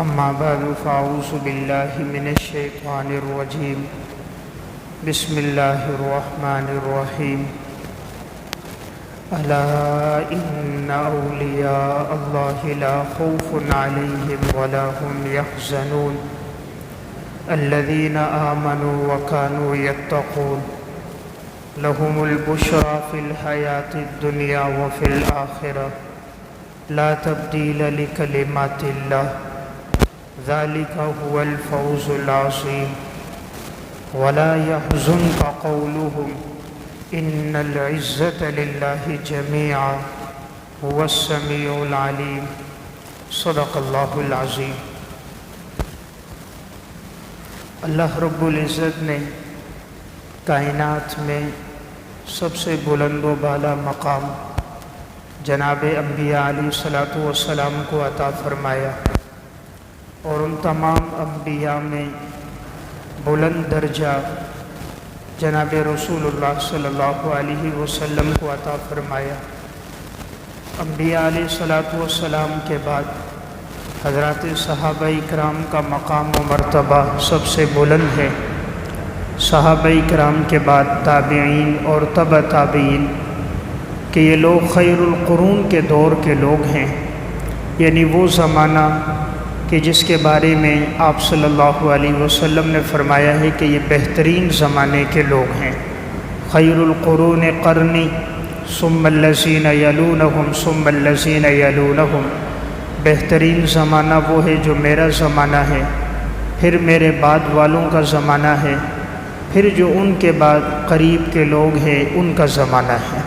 اما بعد فاعوذ باللہ من الشیطان الرجیم بسم اللہ الرحمن الرحیم الا ان اولیاء اللہ لا خوف علیہم ولا هم یحزنون الذین آمنوا وکانوا یتقون لهم البشرى فی الحیاة الدنیا وفی الآخرہ لا تبدیل لکلمات اللہ ذلك هو الفوز العظیم ولا يحزنك قولهم ان العزة لله جميعا هو السمیع العلیم صدق اللہ العظیم۔ اللہ رب العزت نے کائنات میں سب سے بلند و بالا مقام جناب انبیاء علیہ الصلوۃ والسلام کو عطا فرمایا، اور ان تمام انبیاء میں بلند درجہ جناب رسول اللہ صلی اللہ علیہ وسلم کو عطا فرمایا۔ انبیاء علیہ الصلوۃ والسلام کے بعد حضرات صحابہ کرام کا مقام و مرتبہ سب سے بلند ہے۔ صحابہ کرام کے بعد تابعین اور تبع تابعین کہ یہ لوگ خیر القرون کے دور کے لوگ ہیں، یعنی وہ زمانہ کہ جس کے بارے میں آپ صلی اللہ علیہ وسلم نے فرمایا ہے کہ یہ بہترین زمانے کے لوگ ہیں۔ خیر القرون قرنی ثم الذین یلونہم ثم الذین یلونہم، بہترین زمانہ وہ ہے جو میرا زمانہ ہے، پھر میرے بعد والوں کا زمانہ ہے، پھر جو ان کے بعد قریب کے لوگ ہیں ان کا زمانہ ہے۔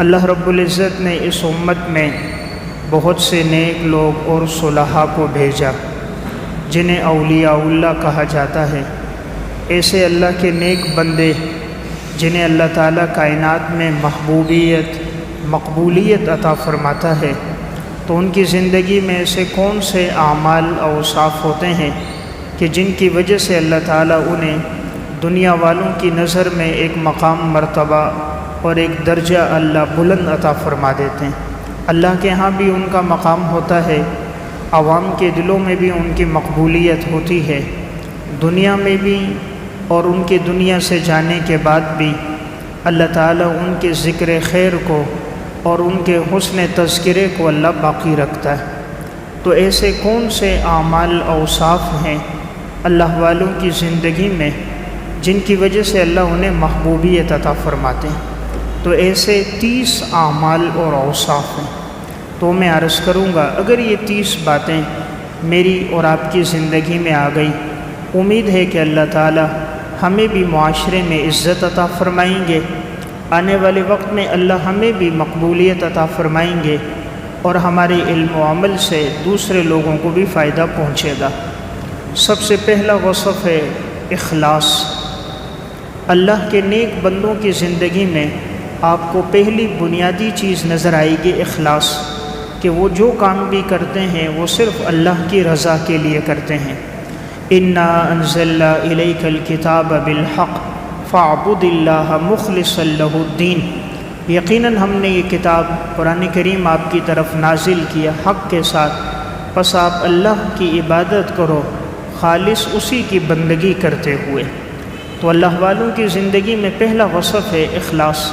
اللہ رب العزت نے اس امت میں بہت سے نیک لوگ اور صلحاء کو بھیجا جنہیں اولیاء اللہ کہا جاتا ہے۔ ایسے اللہ کے نیک بندے جنہیں اللہ تعالیٰ کائنات میں محبوبیت مقبولیت عطا فرماتا ہے، تو ان کی زندگی میں ایسے کون سے اعمال اوصاف ہوتے ہیں کہ جن کی وجہ سے اللہ تعالیٰ انہیں دنیا والوں کی نظر میں ایک مقام مرتبہ اور ایک درجہ اللہ بلند عطا فرما دیتے ہیں۔ اللہ کے ہاں بھی ان کا مقام ہوتا ہے، عوام کے دلوں میں بھی ان کی مقبولیت ہوتی ہے، دنیا میں بھی اور ان کے دنیا سے جانے کے بعد بھی اللہ تعالیٰ ان کے ذکر خیر کو اور ان کے حسن تذکرے کو اللہ باقی رکھتا ہے۔ تو ایسے کون سے اعمال اوصاف ہیں اللہ والوں کی زندگی میں جن کی وجہ سے اللہ انہیں محبوبیت عطا فرماتے ہیں؟ تو ایسے 30 اعمال اور اوصاف ہیں۔ تو میں عرض کروں گا اگر یہ 30 باتیں میری اور آپ کی زندگی میں آ گئی، امید ہے کہ اللہ تعالی ہمیں بھی معاشرے میں عزت عطا فرمائیں گے، آنے والے وقت میں اللہ ہمیں بھی مقبولیت عطا فرمائیں گے، اور ہمارے علم و عمل سے دوسرے لوگوں کو بھی فائدہ پہنچے گا۔ سب سے پہلا وصف ہے اخلاص۔ اللہ کے نیک بندوں کی زندگی میں آپ کو پہلی بنیادی چیز نظر آئے گی اخلاص، کہ وہ جو کام بھی کرتے ہیں وہ صرف اللہ کی رضا کے لیے کرتے ہیں۔ انا انزلنا الیک الکتاب بالحق فاعبد اللہ مخلصا لہ الدین، یقیناً ہم نے یہ کتاب قرآن کریم آپ کی طرف نازل کیا حق کے ساتھ، پس آپ اللہ کی عبادت کرو خالص اسی کی بندگی کرتے ہوئے۔ تو اللہ والوں کی زندگی میں پہلا وصف ہے اخلاص،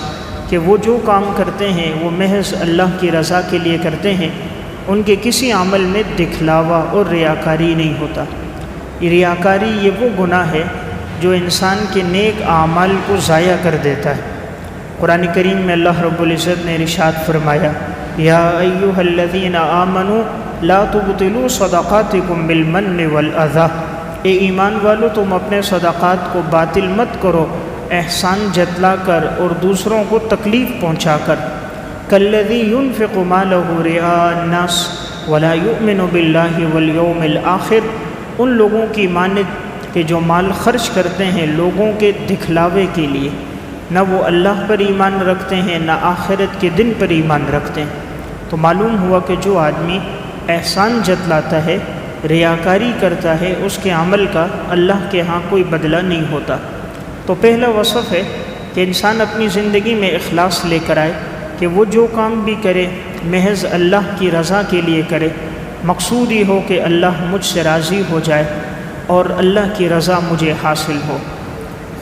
کہ وہ جو کام کرتے ہیں وہ محض اللہ کی رضا کے لیے کرتے ہیں، ان کے کسی عمل میں دکھلاوا اور ریاکاری نہیں ہوتا۔ ریاکاری یہ وہ گناہ ہے جو انسان کے نیک اعمال کو ضائع کر دیتا ہے۔ قرآن کریم میں اللہ رب العزت نے ارشاد فرمایا، یا ایھا الذین آمنوا لا تبطلوا صدقاتکم بالمن والاذی، اے ایمان والو تم اپنے صدقات کو باطل مت کرو احسان جتلا کر اور دوسروں کو تکلیف پہنچا کر۔ کالذی ينفق مالہ رئاء الناس ولا یؤمن باللہ والیوم الآخر، ان لوگوں کی مانند کہ جو مال خرچ کرتے ہیں لوگوں کے دکھلاوے کے لیے، نہ وہ اللہ پر ایمان رکھتے ہیں نہ آخرت کے دن پر ایمان رکھتے ہیں۔ تو معلوم ہوا کہ جو آدمی احسان جتلاتا ہے، ریاکاری کرتا ہے، اس کے عمل کا اللہ کے ہاں کوئی بدلہ نہیں ہوتا۔ تو پہلا وصف ہے کہ انسان اپنی زندگی میں اخلاص لے کر آئے، کہ وہ جو کام بھی کرے محض اللہ کی رضا کے لیے کرے، مقصود یہ ہو کہ اللہ مجھ سے راضی ہو جائے اور اللہ کی رضا مجھے حاصل ہو۔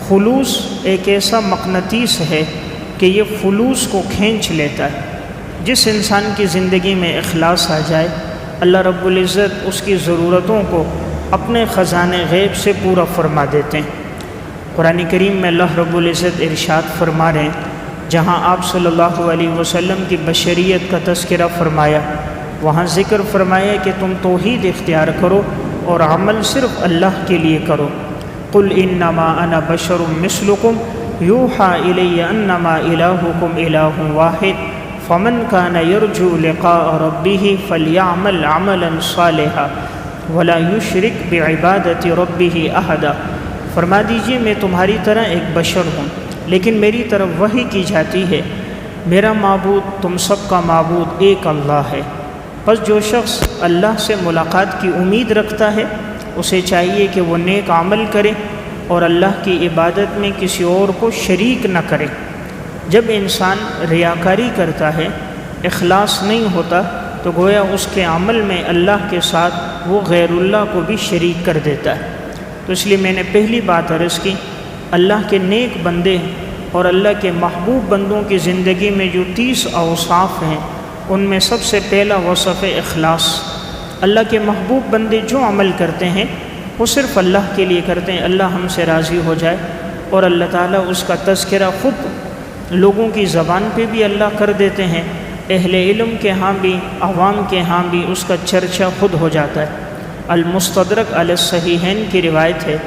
خلوص ایک ایسا مقناطیس ہے کہ یہ فلوس کو کھینچ لیتا ہے۔ جس انسان کی زندگی میں اخلاص آ جائے، اللہ رب العزت اس کی ضرورتوں کو اپنے خزانے غیب سے پورا فرما دیتے ہیں۔ قرآن کریم میں اللہ رب العزت ارشاد فرما رہے ہیں، جہاں آپ صلی اللہ علیہ وسلم کی بشریت کا تذکرہ فرمایا، وہاں ذکر فرمایا کہ تم توحید اختیار کرو اور عمل صرف اللہ کے لیے کرو۔ قل انما انا بشر مثلکم یوحی الی انما الہکم الہ واحد فمن کان یرجو لقاء ربہ فلیعمل عملا صالحا ولا یشرک بعبادۃ ربہ احدا۔ فرما دیجئے میں تمہاری طرح ایک بشر ہوں، لیکن میری طرف وحی کی جاتی ہے، میرا معبود تم سب کا معبود ایک اللہ ہے۔ پس جو شخص اللہ سے ملاقات کی امید رکھتا ہے، اسے چاہیے کہ وہ نیک عمل کرے اور اللہ کی عبادت میں کسی اور کو شریک نہ کرے۔ جب انسان ریاکاری کرتا ہے، اخلاص نہیں ہوتا، تو گویا اس کے عمل میں اللہ کے ساتھ وہ غیر اللہ کو بھی شریک کر دیتا ہے۔ تو اس لیے میں نے پہلی بات عرض کی، اللہ کے نیک بندے اور اللہ کے محبوب بندوں کی زندگی میں جو 30 اوصاف ہیں، ان میں سب سے پہلا وصف اخلاص۔ اللہ کے محبوب بندے جو عمل کرتے ہیں وہ صرف اللہ کے لیے کرتے ہیں، اللہ ہم سے راضی ہو جائے، اور اللہ تعالیٰ اس کا تذکرہ خود لوگوں کی زبان پہ بھی اللہ کر دیتے ہیں، اہل علم کے ہاں بھی، عوام کے ہاں بھی اس کا چرچا خود ہو جاتا ہے۔ المستدرک علی الصحیحین کی روایت ہے،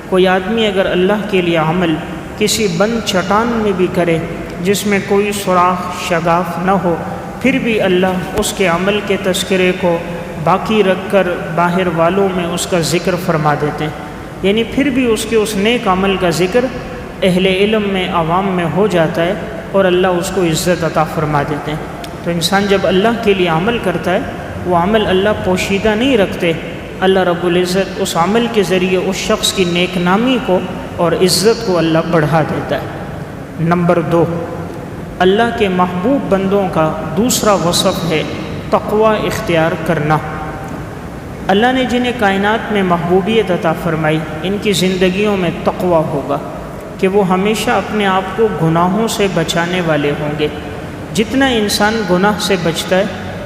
کوئی آدمی اگر اللہ کے لیے عمل کسی بند چٹان میں بھی کرے جس میں کوئی سوراخ شگاف نہ ہو، پھر بھی اللہ اس کے عمل کے تذکرے کو باقی رکھ کر باہر والوں میں اس کا ذکر فرما دیتے ہیں، یعنی پھر بھی اس کے اس نیک عمل کا ذکر اہل علم میں، عوام میں ہو جاتا ہے، اور اللہ اس کو عزت عطا فرما دیتے ہیں۔ تو انسان جب اللہ کے لیے عمل کرتا ہے، وہ عمل اللہ پوشیدہ نہیں رکھتے، اللہ رب العزت اس عمل کے ذریعے اس شخص کی نیک نامی کو اور عزت کو اللہ بڑھا دیتا ہے۔ نمبر 2، اللہ کے محبوب بندوں کا دوسرا وصف ہے تقوی اختیار کرنا۔ اللہ نے جنہیں کائنات میں محبوبیت عطا فرمائی، ان کی زندگیوں میں تقوی ہوگا کہ وہ ہمیشہ اپنے آپ کو گناہوں سے بچانے والے ہوں گے۔ جتنا انسان گناہ سے بچتا ہے،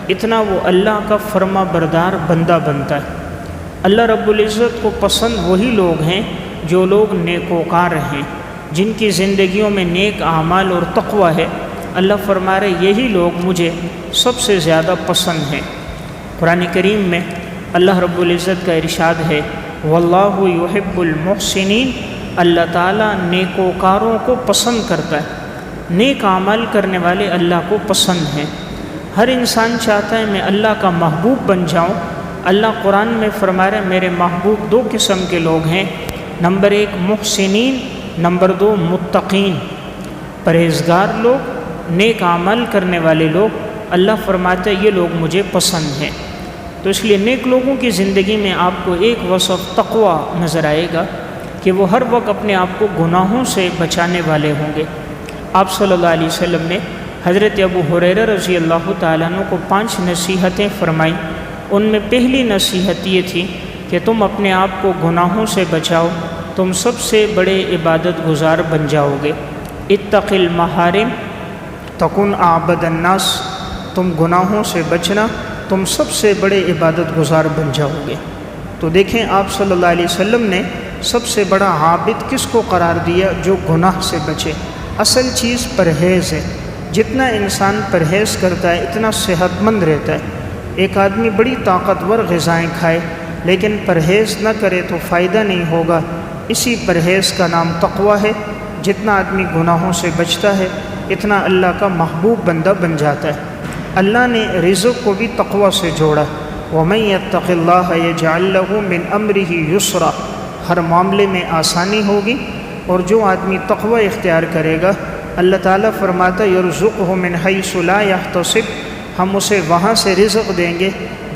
اتنا وہ اللہ کا فرما بردار بندہ بنتا ہے۔ اللہ رب العزت کو پسند وہی لوگ ہیں جو لوگ نیکوکار ہیں، جن کی زندگیوں میں نیک اعمال اور تقوی ہے۔ اللہ فرما رہے یہی لوگ مجھے سب سے زیادہ پسند ہیں۔ قرآن کریم میں اللہ رب العزت کا ارشاد ہے، واللہ یحب المحسنین، اللہ تعالیٰ نیکوکاروں کو پسند کرتا ہے، نیک اعمال کرنے والے اللہ کو پسند ہیں۔ ہر انسان چاہتا ہے میں اللہ کا محبوب بن جاؤں۔ اللہ قرآن میں فرما رہے میرے محبوب 2 قسم کے لوگ ہیں، نمبر 1 محسنین، نمبر 2 متقین، پرہیزگار لوگ، نیک عمل کرنے والے لوگ۔ اللہ فرماتا ہے یہ لوگ مجھے پسند ہیں۔ تو اس لیے نیک لوگوں کی زندگی میں آپ کو ایک وصف تقوی نظر آئے گا کہ وہ ہر وقت اپنے آپ کو گناہوں سے بچانے والے ہوں گے۔ آپ صلی اللہ علیہ وسلم نے حضرت ابو ہریرہ رضی اللہ تعالیٰ عنہ کو 5 نصیحتیں فرمائیں۔ ان میں پہلی نصیحت یہ تھی کہ تم اپنے آپ کو گناہوں سے بچاؤ، تم سب سے بڑے عبادت گزار بن جاؤ گے۔ اتق المحارم تکن اعبد الناس، تم گناہوں سے بچنا، تم سب سے بڑے عبادت گزار بن جاؤ گے۔ تو دیکھیں آپ صلی اللہ علیہ وسلم نے سب سے بڑا عابد کس کو قرار دیا؟ جو گناہ سے بچے۔ اصل چیز پرہیز ہے، جتنا انسان پرہیز کرتا ہے اتنا صحت مند رہتا ہے۔ ایک آدمی بڑی طاقتور غذائیں کھائے لیکن پرہیز نہ کرے تو فائدہ نہیں ہوگا۔ اسی پرہیز کا نام تقوی ہے۔ جتنا آدمی گناہوں سے بچتا ہے اتنا اللہ کا محبوب بندہ بن جاتا ہے۔ اللہ نے رزق کو بھی تقوی سے جوڑا، وَمَن يَتَّقِ اللَّهَ يَجْعَل لَّهُ مِنْ أَمْرِهِ يُسْرًا، ہر معاملے میں آسانی ہوگی۔ اور جو آدمی تقوی اختیار کرے گا، اللہ تعالیٰ فرماتا یرزقہ من حیث لا یحتسب، ہم اسے وہاں سے رزق دیں گے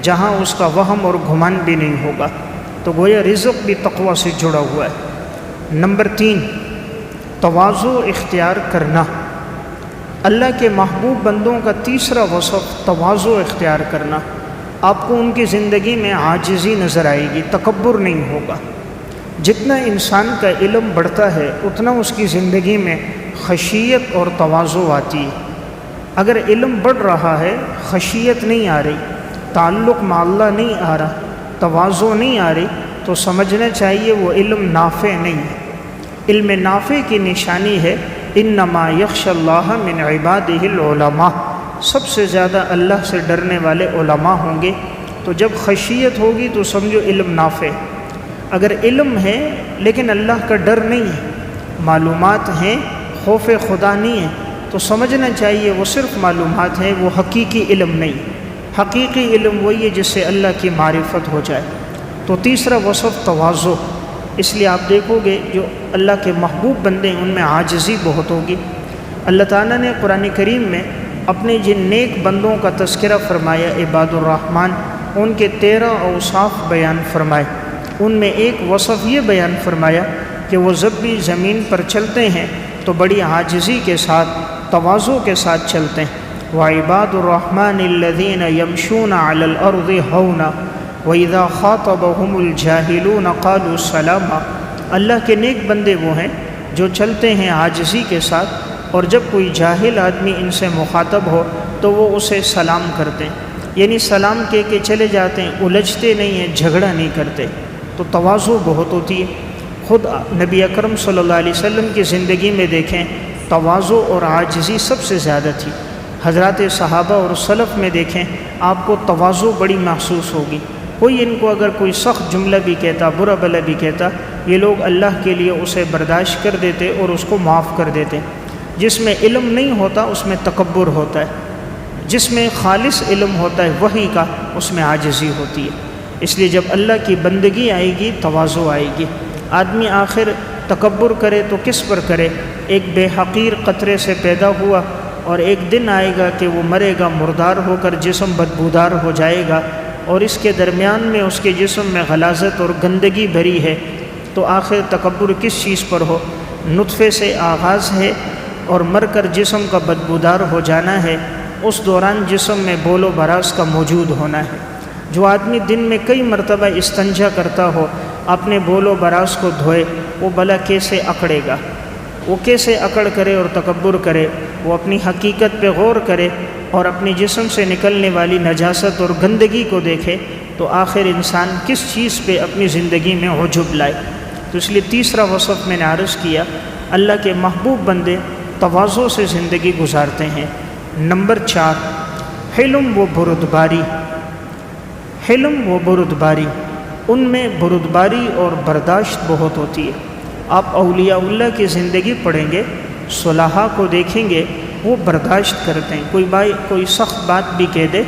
جہاں اس کا وہم اور گمان بھی نہیں ہوگا۔ تو گویا رزق بھی تقوی سے جڑا ہوا ہے۔ نمبر 3، تواضع اختیار کرنا۔ اللہ کے محبوب بندوں کا تیسرا وصف تواضع اختیار کرنا۔ آپ کو ان کی زندگی میں عاجزی نظر آئے گی، تکبر نہیں ہوگا۔ جتنا انسان کا علم بڑھتا ہے اتنا اس کی زندگی میں خشیت اور تواضع آتی ہے۔ اگر علم بڑھ رہا ہے، خشیت نہیں آ رہی، تعلق مع اللہ نہیں آ رہا، تواضع نہیں آ رہی، تو سمجھنا چاہیے وہ علم نافع نہیں ہے۔ علم نافع کی نشانی ہے انما یخشی اللہ من عبادہ العلماء، سب سے زیادہ اللہ سے ڈرنے والے علماء ہوں گے۔ تو جب خشیت ہوگی تو سمجھو علم نافع۔ اگر علم ہے لیکن اللہ کا ڈر نہیں ہے، معلومات ہیں، خوف خدا نہیں ہے، تو سمجھنا چاہیے وہ صرف معلومات ہیں، وہ حقیقی علم نہیں۔ حقیقی علم وہی ہے جس سے اللہ کی معرفت ہو جائے۔ تو تیسرا وصف تواضع، اس لیے آپ دیکھو گے جو اللہ کے محبوب بندے ہیں ان میں عاجزی بہت ہوگی۔ اللہ تعالیٰ نے قرآن کریم میں اپنے جن نیک بندوں کا تذکرہ فرمایا، عباد الرحمن، ان کے 13 اوصاف بیان فرمائے۔ ان میں ایک وصف یہ بیان فرمایا کہ وہ جب بھی زمین پر چلتے ہیں تو بڑی عاجزی کے ساتھ، تواضع کے ساتھ چلتے ہیں۔ وعباد الرحمن الذین یمشون علی الارض ہونا وَإِذَا خَاطَبَهُمُ الْجَاهِلُونَ قَالُوا سَلَامًا، اللہ کے نیک بندے وہ ہیں جو چلتے ہیں عاجزی کے ساتھ، اور جب کوئی جاہل آدمی ان سے مخاطب ہو تو وہ اسے سلام کرتے ہیں، یعنی سلام کہہ کے چلے جاتے ہیں، الجھتے نہیں ہیں، جھگڑا نہیں کرتے۔ تو تواضع بہت ہوتی ہے۔ خود نبی اکرم صلی اللہ علیہ وسلم کی زندگی میں دیکھیں، تواضع اور عاجزی سب سے زیادہ تھی۔ حضرات صحابہ اور سلف میں دیکھیں، آپ کو تواضع بڑی محسوس ہوگی۔ کوئی ان کو اگر کوئی سخت جملہ بھی کہتا، برا بھلا بھی کہتا، یہ لوگ اللہ کے لیے اسے برداشت کر دیتے اور اس کو معاف کر دیتے۔ جس میں علم نہیں ہوتا اس میں تکبر ہوتا ہے، جس میں خالص علم ہوتا ہے وحی کا، اس میں عاجزی ہوتی ہے۔ اس لیے جب اللہ کی بندگی آئے گی تواضع آئے گی۔ آدمی آخر تکبر کرے تو کس پر کرے؟ ایک بے حقیر قطرے سے پیدا ہوا اور ایک دن آئے گا کہ وہ مرے گا، مردار ہو کر جسم بدبودار ہو جائے گا، اور اس کے درمیان میں اس کے جسم میں غلاظت اور گندگی بھری ہے، تو آخر تکبر کس چیز پر ہو؟ نطفے سے آغاز ہے اور مر کر جسم کا بدبودار ہو جانا ہے، اس دوران جسم میں بول و براز کا موجود ہونا ہے۔ جو آدمی دن میں کئی مرتبہ استنجا کرتا ہو، اپنے بول و براز کو دھوئے، وہ بھلا کیسے اکڑے گا؟ وہ کیسے اکڑ کرے اور تکبر کرے؟ وہ اپنی حقیقت پہ غور کرے اور اپنے جسم سے نکلنے والی نجاست اور گندگی کو دیکھے، تو آخر انسان کس چیز پہ اپنی زندگی میں عجب لائے؟ تو اس لیے تیسرا وصف میں نے عرض کیا، اللہ کے محبوب بندے تواضع سے زندگی گزارتے ہیں۔ نمبر 4، حلم و بردباری۔ حلم و بردباری، ان میں بردباری اور برداشت بہت ہوتی ہے۔ آپ اولیاء اللہ کی زندگی پڑھیں گے، صلحاء کو دیکھیں گے، وہ برداشت کرتے ہیں۔ کوئی سخت بات بھی کہہ دے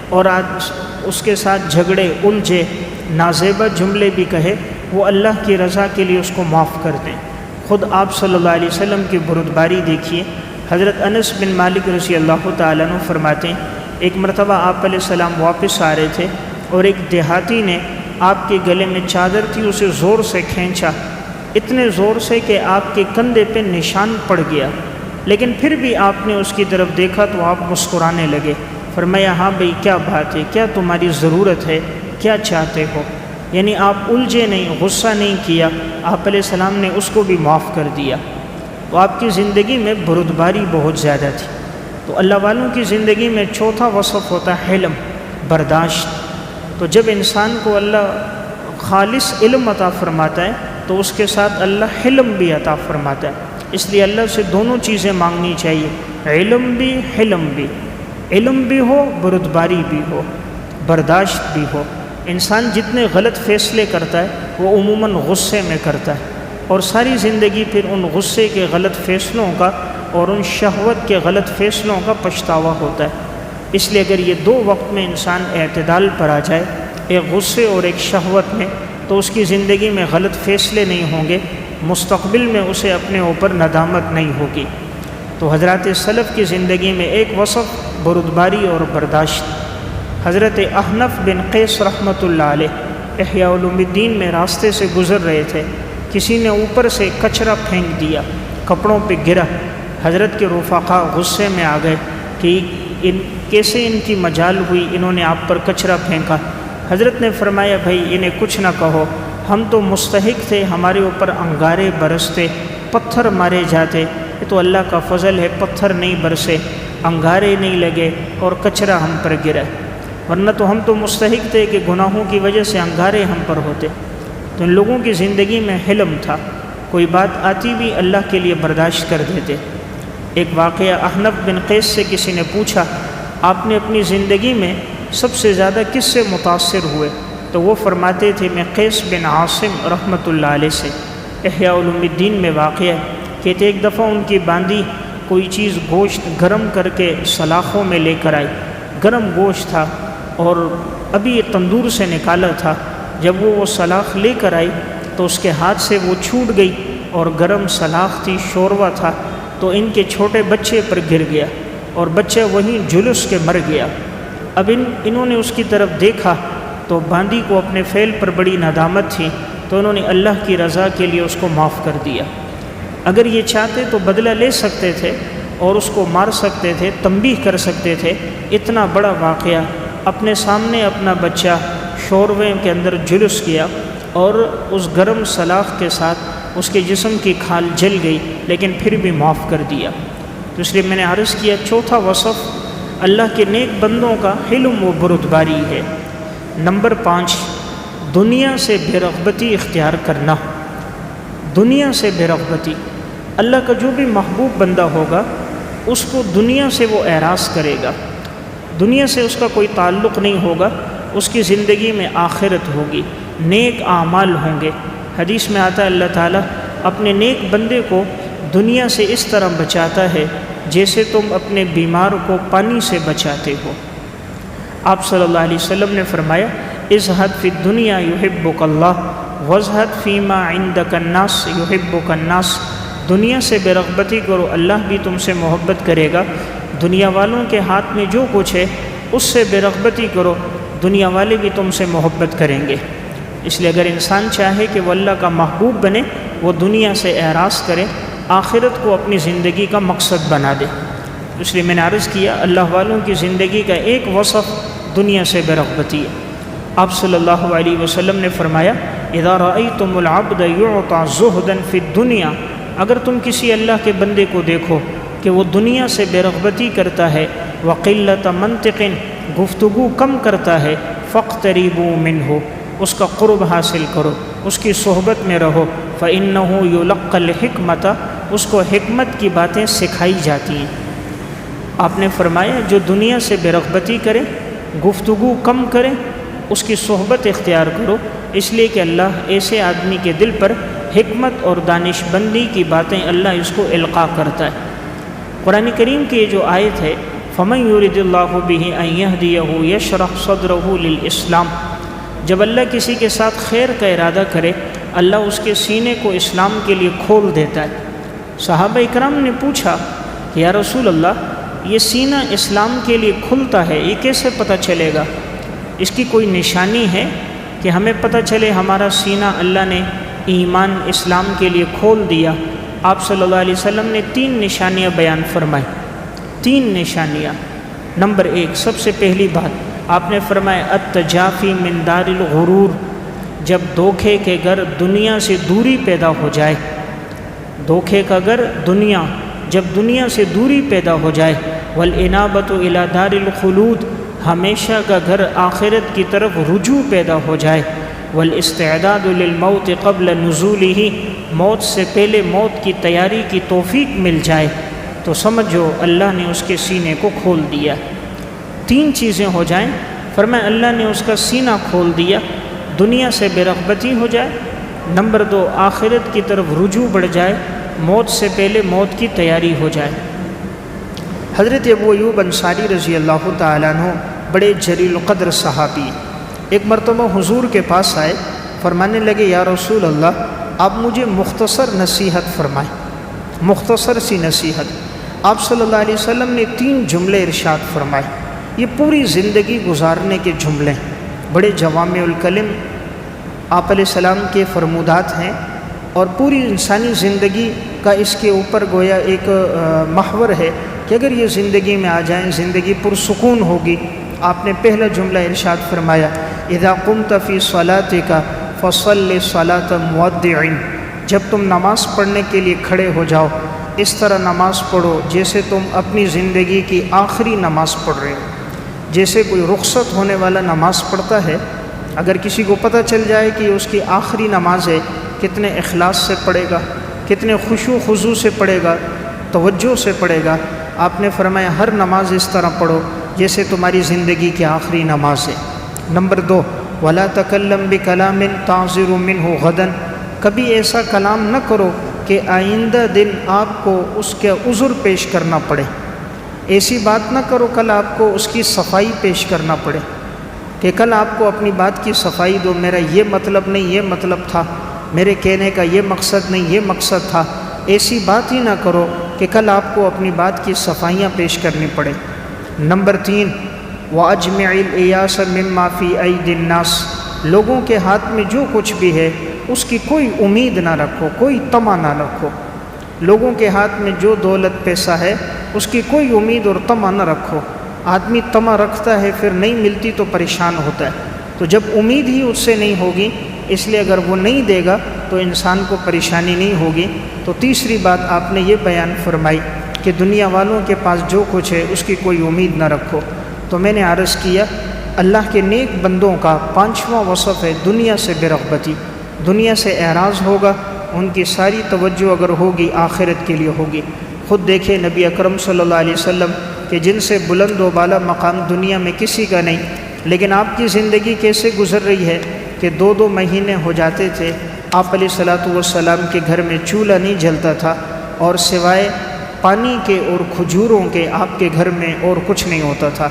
اور آج اس کے ساتھ جھگڑے، الجھے، نازیبہ جملے بھی کہے، وہ اللہ کی رضا کے لیے اس کو معاف کرتے ہیں۔ خود آپ صلی اللہ علیہ وسلم کی بردباری دیکھیے۔ حضرت انس بن مالک رضی اللہ تعالیٰ عنہ فرماتے ہیں، ایک مرتبہ آپ علیہ السلام واپس آ رہے تھے اور ایک دیہاتی نے آپ کے گلے میں چادر تھی، اسے زور سے کھینچا، اتنے زور سے کہ آپ کے کندھے پہ نشان پڑ گیا، لیکن پھر بھی آپ نے اس کی طرف دیکھا تو آپ مسکرانے لگے۔ فرمایا ہاں بھئی کیا بات ہے، کیا تمہاری ضرورت ہے، کیا چاہتے ہو؟ یعنی آپ الجھے نہیں، غصہ نہیں کیا، آپ علیہ السلام نے اس کو بھی معاف کر دیا۔ تو آپ کی زندگی میں بردباری بہت زیادہ تھی۔ تو اللہ والوں کی زندگی میں چوتھا وصف ہوتا ہے حلم، برداشت۔ تو جب انسان کو اللہ خالص علم عطا فرماتا ہے تو اس کے ساتھ اللہ حلم بھی عطا فرماتا ہے۔ اس لیے اللہ سے دونوں چیزیں مانگنی چاہیے، علم بھی، حلم بھی۔ علم بھی ہو، بردباری بھی ہو، برداشت بھی ہو۔ انسان جتنے غلط فیصلے کرتا ہے وہ عموماً غصے میں کرتا ہے، اور ساری زندگی پھر ان غصے کے غلط فیصلوں کا اور ان شہوت کے غلط فیصلوں کا پچھتاوا ہوتا ہے۔ اس لیے اگر یہ دو وقت میں انسان اعتدال پر آ جائے، ایک غصے اور ایک شہوت میں، تو اس کی زندگی میں غلط فیصلے نہیں ہوں گے، مستقبل میں اسے اپنے اوپر ندامت نہیں ہوگی۔ تو حضرات سلف کی زندگی میں ایک وصف بردباری اور برداشت۔ حضرت احنف بن قیس رحمۃ اللہ علیہ احیاء علوم الدین میں راستے سے گزر رہے تھے، کسی نے اوپر سے کچرا پھینک دیا، کپڑوں پہ گرا۔ حضرت کے رفقا غصے میں آ گئے کہ کیسے ان کی مجال ہوئی انہوں نے آپ پر کچرا پھینکا؟ حضرت نے فرمایا بھائی انہیں کچھ نہ کہو، ہم تو مستحق تھے، ہمارے اوپر انگارے برستے، پتھر مارے جاتے، یہ تو اللہ کا فضل ہے، پتھر نہیں برسے، انگارے نہیں لگے اور کچرا ہم پر گرا، ورنہ تو ہم تو مستحق تھے کہ گناہوں کی وجہ سے انگارے ہم پر ہوتے۔ تو ان لوگوں کی زندگی میں حلم تھا، کوئی بات آتی بھی اللہ کے لیے برداشت کر دیتے۔ ایک واقعہ احنف بن قیس سے کسی نے پوچھا آپ نے اپنی زندگی میں سب سے زیادہ کس سے متاثر ہوئے؟ تو وہ فرماتے تھے میں قیس بن عاصم رحمۃ اللہ علیہ سے۔ احیاء علوم الدین میں واقع ہے، کہتے ایک دفعہ ان کی باندی کوئی چیز گوشت گرم کر کے سلاخوں میں لے کر آئی، گرم گوشت تھا اور ابھی تندور سے نکالا تھا، جب وہ سلاخ لے کر آئی تو اس کے ہاتھ سے وہ چھوٹ گئی اور گرم سلاخ تھی، شوروا تھا، تو ان کے چھوٹے بچے پر گر گیا اور بچہ وہیں جلس کے مر گیا۔ اب انہوں نے اس کی طرف دیکھا تو باندی کو اپنے فعل پر بڑی ندامت تھی، تو انہوں نے اللہ کی رضا کے لیے اس کو معاف کر دیا۔ اگر یہ چاہتے تو بدلہ لے سکتے تھے اور اس کو مار سکتے تھے، تنبیہ کر سکتے تھے۔ اتنا بڑا واقعہ، اپنے سامنے اپنا بچہ شوربے کے اندر جلوس کیا اور اس گرم سلاخ کے ساتھ اس کے جسم کی کھال جل گئی، لیکن پھر بھی معاف کر دیا۔ تو اس لیے میں نے عرض کیا چوتھا وصف اللہ کے نیک بندوں کا حلم و بردباری ہے۔ نمبر 5، دنیا سے بے رغبتی اختیار کرنا۔ دنیا سے بے رغبتی، اللہ کا جو بھی محبوب بندہ ہوگا اس کو دنیا سے وہ اعراض کرے گا، دنیا سے اس کا کوئی تعلق نہیں ہوگا، اس کی زندگی میں آخرت ہوگی، نیک اعمال ہوں گے۔ حدیث میں آتا ہے اللہ تعالیٰ اپنے نیک بندے کو دنیا سے اس طرح بچاتا ہے جیسے تم اپنے بیمار کو پانی سے بچاتے ہو۔ آپ صلی اللہ علیہ وسلم نے فرمایا ازہد فی الدنیا یحبک اللہ وازہد فیما عندک الناس یحبک الناس۔ دنیا سے بے رغبتی کرو، اللہ بھی تم سے محبت کرے گا۔ دنیا والوں کے ہاتھ میں جو کچھ ہے اس سے بے رغبتی کرو، دنیا والے بھی تم سے محبت کریں گے۔ اس لیے اگر انسان چاہے کہ وہ اللہ کا محبوب بنے، وہ دنیا سے اعراض کرے، آخرت کو اپنی زندگی کا مقصد بنا دے۔ اس لیے میں نے عرض کیا اللہ والوں کی زندگی کا ایک وصف دنیا سے بے رغبتی ہے۔ آپ صلی اللہ علیہ وسلم نے فرمایا اذا رأیتم العبد یعطى زہدا فی الدنیا، اگر تم کسی اللہ کے بندے کو دیکھو کہ وہ دنیا سے بے رغبتی کرتا ہے، وقلۃ منطق، گفتگو کم کرتا ہے، فاقتربوا منہ، اس کا قرب حاصل کرو، اس کی صحبت میں رہو، فإنہ یلقى الحکمۃ، اس کو حکمت کی باتیں سکھائی جاتی ہیں۔ آپ نے فرمایا جو دنیا سے بے رغبتی کرے، گفتگو کم کرے، اس کی صحبت اختیار کرو، اس لیے کہ اللہ ایسے آدمی کے دل پر حکمت اور دانش بندی کی باتیں اللہ اس کو القاء کرتا ہے۔ قرآن کریم کی یہ جو آیت ہے فَمَن يُرِدِ اللَّهُ بِهِ أَن يَهْدِيَهُ يَشْرَحْ صَدْرَهُ لِلْإِسْلَامِ، جب اللہ کسی کے ساتھ خیر کا ارادہ کرے اللہ اس کے سینے کو اسلام کے لیے کھول دیتا ہے۔ صحابہ اکرام نے پوچھا کہ یا رسول اللہ یہ سینہ اسلام کے لیے کھلتا ہے، یہ کیسے پتہ چلے گا؟ اس کی کوئی نشانی ہے کہ ہمیں پتہ چلے ہمارا سینہ اللہ نے ایمان اسلام کے لیے کھول دیا؟ آپ صلی اللہ علیہ وسلم نے 3 نشانیاں بیان فرمائی، 3 نشانیاں۔ نمبر 1، سب سے پہلی بات آپ نے فرمایا التجافی من دار الغرور، جب دھوکے کے گھر دنیا سے دوری پیدا ہو جائے، دھوکے کا گھر دنیا، جب دنیا سے دوری پیدا ہو جائے، والانابۃ الی دار الخلود، ہمیشہ کا گھر آخرت کی طرف رجوع پیدا ہو جائے، والاستعداد للموت قبل نزولہ، موت سے پہلے موت کی تیاری کی توفیق مل جائے، تو سمجھو اللہ نے اس کے سینے کو کھول دیا۔ 3 چیزیں ہو جائیں، فرمایا اللہ نے اس کا سینہ کھول دیا، دنیا سے بے رغبتی ہو جائے، نمبر 2 آخرت کی طرف رجوع بڑھ جائے، موت سے پہلے موت کی تیاری ہو جائے۔ حضرت ابو ایوب انصاری رضی اللہ تعالیٰ عنہ بڑے جلیل القدر صحابی، ایک مرتبہ حضور کے پاس آئے، فرمانے لگے یا رسول اللہ آپ مجھے مختصر نصیحت فرمائیں، مختصر سی نصیحت۔ آپ صلی اللہ علیہ وسلم نے 3 جملے ارشاد فرمائے، یہ پوری زندگی گزارنے کے جملے، بڑے جوامع الکلم آپ علیہ السلام کے فرمودات ہیں، اور پوری انسانی زندگی کا اس کے اوپر گویا ایک محور ہے کہ اگر یہ زندگی میں آ جائیں زندگی پرسکون ہوگی۔ آپ نے پہلا جملہ ارشاد فرمایا اذا قمت فی صلاتک فصل صلاۃ مودع، جب تم نماز پڑھنے کے لیے کھڑے ہو جاؤ اس طرح نماز پڑھو جیسے تم اپنی زندگی کی آخری نماز پڑھ رہے ہو۔ جیسے کوئی رخصت ہونے والا نماز پڑھتا ہے، اگر کسی کو پتہ چل جائے کہ اس کی آخری نماز ہے، کتنے اخلاص سے پڑھے گا، کتنے خشوع و خضوع سے پڑھے گا، توجہ سے پڑھے گا۔ آپ نے فرمایا ہر نماز اس طرح پڑھو جیسے تمہاری زندگی کی آخری نماز ہے۔ نمبر 2، وَلَا تَكَلَّمْ بِكَلَامٍ تَعْذِرُ مِنْهُ غَدًا، کبھی ایسا کلام نہ کرو کہ آئندہ دن آپ کو اس کے عذر پیش کرنا پڑے۔ ایسی بات نہ کرو کل آپ کو اس کی صفائی پیش کرنا پڑے کہ کل آپ کو اپنی بات کی صفائی دو، میرا یہ مطلب نہیں یہ مطلب تھا، میرے کہنے کا یہ مقصد نہیں یہ مقصد تھا۔ ایسی بات ہی نہ کرو کہ کل آپ کو اپنی بات کی صفائیاں پیش کرنی پڑے۔ نمبر 3، وَأَجْمِعِ الْإِيَاسَ مِمَّا فِي أَيْدِي النَّاسِ، لوگوں کے ہاتھ میں جو کچھ بھی ہے اس کی کوئی امید نہ رکھو، کوئی طمع نہ رکھو۔ لوگوں کے ہاتھ میں جو دولت پیسہ ہے اس کی کوئی امید اور طمع نہ رکھو۔ آدمی طمع رکھتا ہے پھر نہیں ملتی تو پریشان ہوتا ہے، تو جب امید ہی اس سے نہیں ہوگی، اس لیے اگر وہ نہیں دے گا تو انسان کو پریشانی نہیں ہوگی۔ تو تیسری بات آپ نے یہ بیان فرمائی کہ دنیا والوں کے پاس جو کچھ ہے اس کی کوئی امید نہ رکھو۔ تو میں نے عرض کیا اللہ کے نیک بندوں کا 5واں وصف ہے دنیا سے بے رغبتی، دنیا سے اعراض ہوگا، ان کی ساری توجہ اگر ہوگی آخرت کے لیے ہوگی۔ خود دیکھیں نبی اکرم صلی اللہ علیہ وسلم کہ جن سے بلند و بالا مقام دنیا میں کسی کا نہیں، لیکن آپ کی زندگی کیسے گزر رہی ہے کہ 2 مہینے ہو جاتے تھے آپ علیہ الصلوۃ والسلام کے گھر میں چولہا نہیں جلتا تھا، اور سوائے پانی کے اور کھجوروں کے آپ کے گھر میں اور کچھ نہیں ہوتا تھا۔